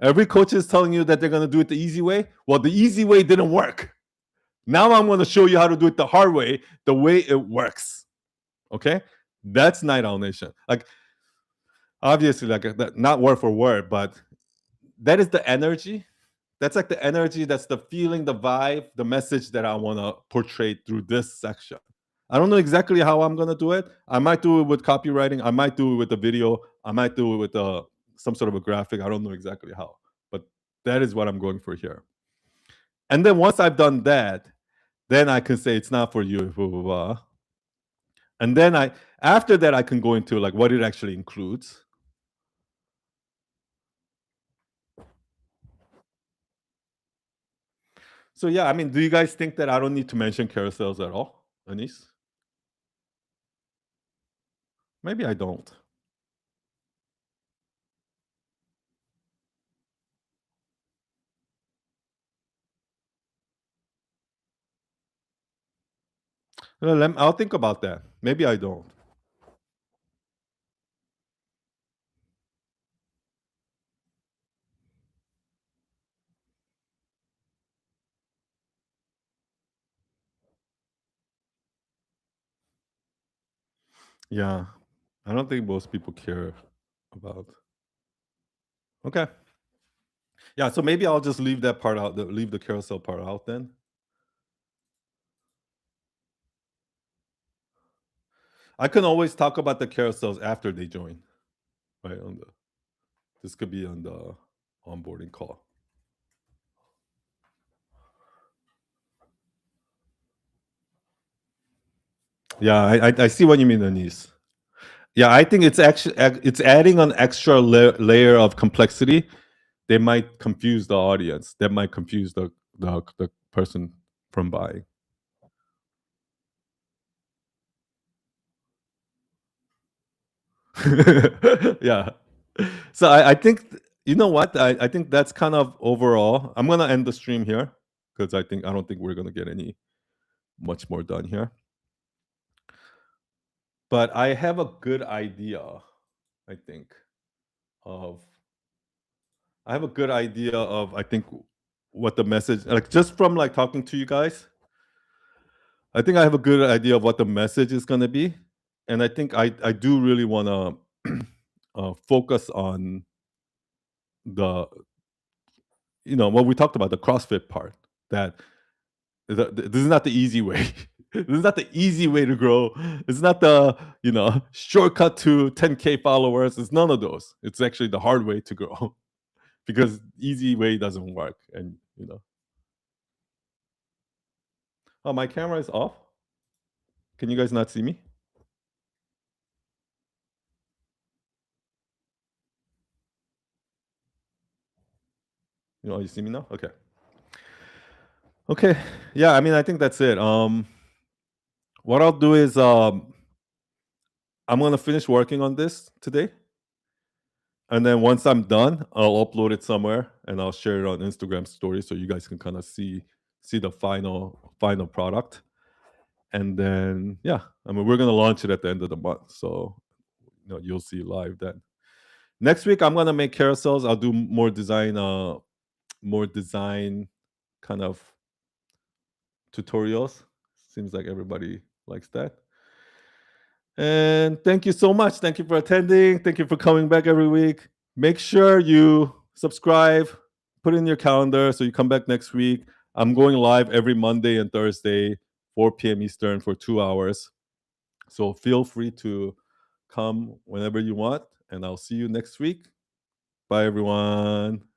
[SPEAKER 1] Every coach is telling you that they're going to do it the easy way. Well, the easy way didn't work. Now I'm going to show you how to do it the hard way, the way it works. Okay? That's Night Owl Nation. Like, obviously, like not word for word, but that is the energy. That's like the energy, that's the feeling, the vibe, the message that I want to portray through this section. I don't know exactly how I'm going to do it. I might do it with copywriting. I might do it with a video. I might do it with some sort of a graphic. I don't know exactly how, but that is what I'm going for here. And then once I've done that, then I can say it's not for you. Blah, blah, blah. And then after that, I can go into like what it actually includes. So yeah, I mean, do you guys think that I don't need to mention carousels at all, Anis? Maybe I don't. Well, I'll think about that. Maybe I don't. Yeah, I don't think most people care about. Okay. Yeah, so maybe I'll just leave that part out, leave the carousel part out then. I can always talk about the carousels after they join, right? This could be on the onboarding call. Yeah, I see what you mean, Anis. Yeah, I think it's actually it's adding an extra layer of complexity. They might confuse the audience. That might confuse the person from buying. Yeah. So I think you know what I think that's kind of overall. I'm gonna end the stream here because I don't think we're gonna get any much more done here. But I have a good idea. I think of I have a good idea of I think what the message like just from like talking to you guys. I think I have a good idea of what the message is gonna be, and I think I do really want to focus on the what we talked about, the CrossFit part. That this is not the easy way. This is not the easy way to grow. It's not the shortcut to 10K followers. It's none of those. It's actually the hard way to grow because easy way doesn't work. And oh, my camera is off. Can you guys not see me? You see me now? Okay. Okay. Yeah, I mean, I think that's it. What I'll do is I'm gonna finish working on this today. And then once I'm done, I'll upload it somewhere and I'll share it on Instagram story so you guys can kind of see the final product. And then yeah, I mean we're gonna launch it at the end of the month. So you'll see live then. Next week I'm gonna make carousels. I'll do more design kind of tutorials. Seems like everybody likes that. And thank you so much. Thank you for attending. Thank you for coming back every week. Make sure you subscribe, put it in your calendar so you come back next week. I'm going live every Monday and Thursday 4 p.m. Eastern for 2 hours. So feel free to come whenever you want, and I'll see you next week. Bye, everyone.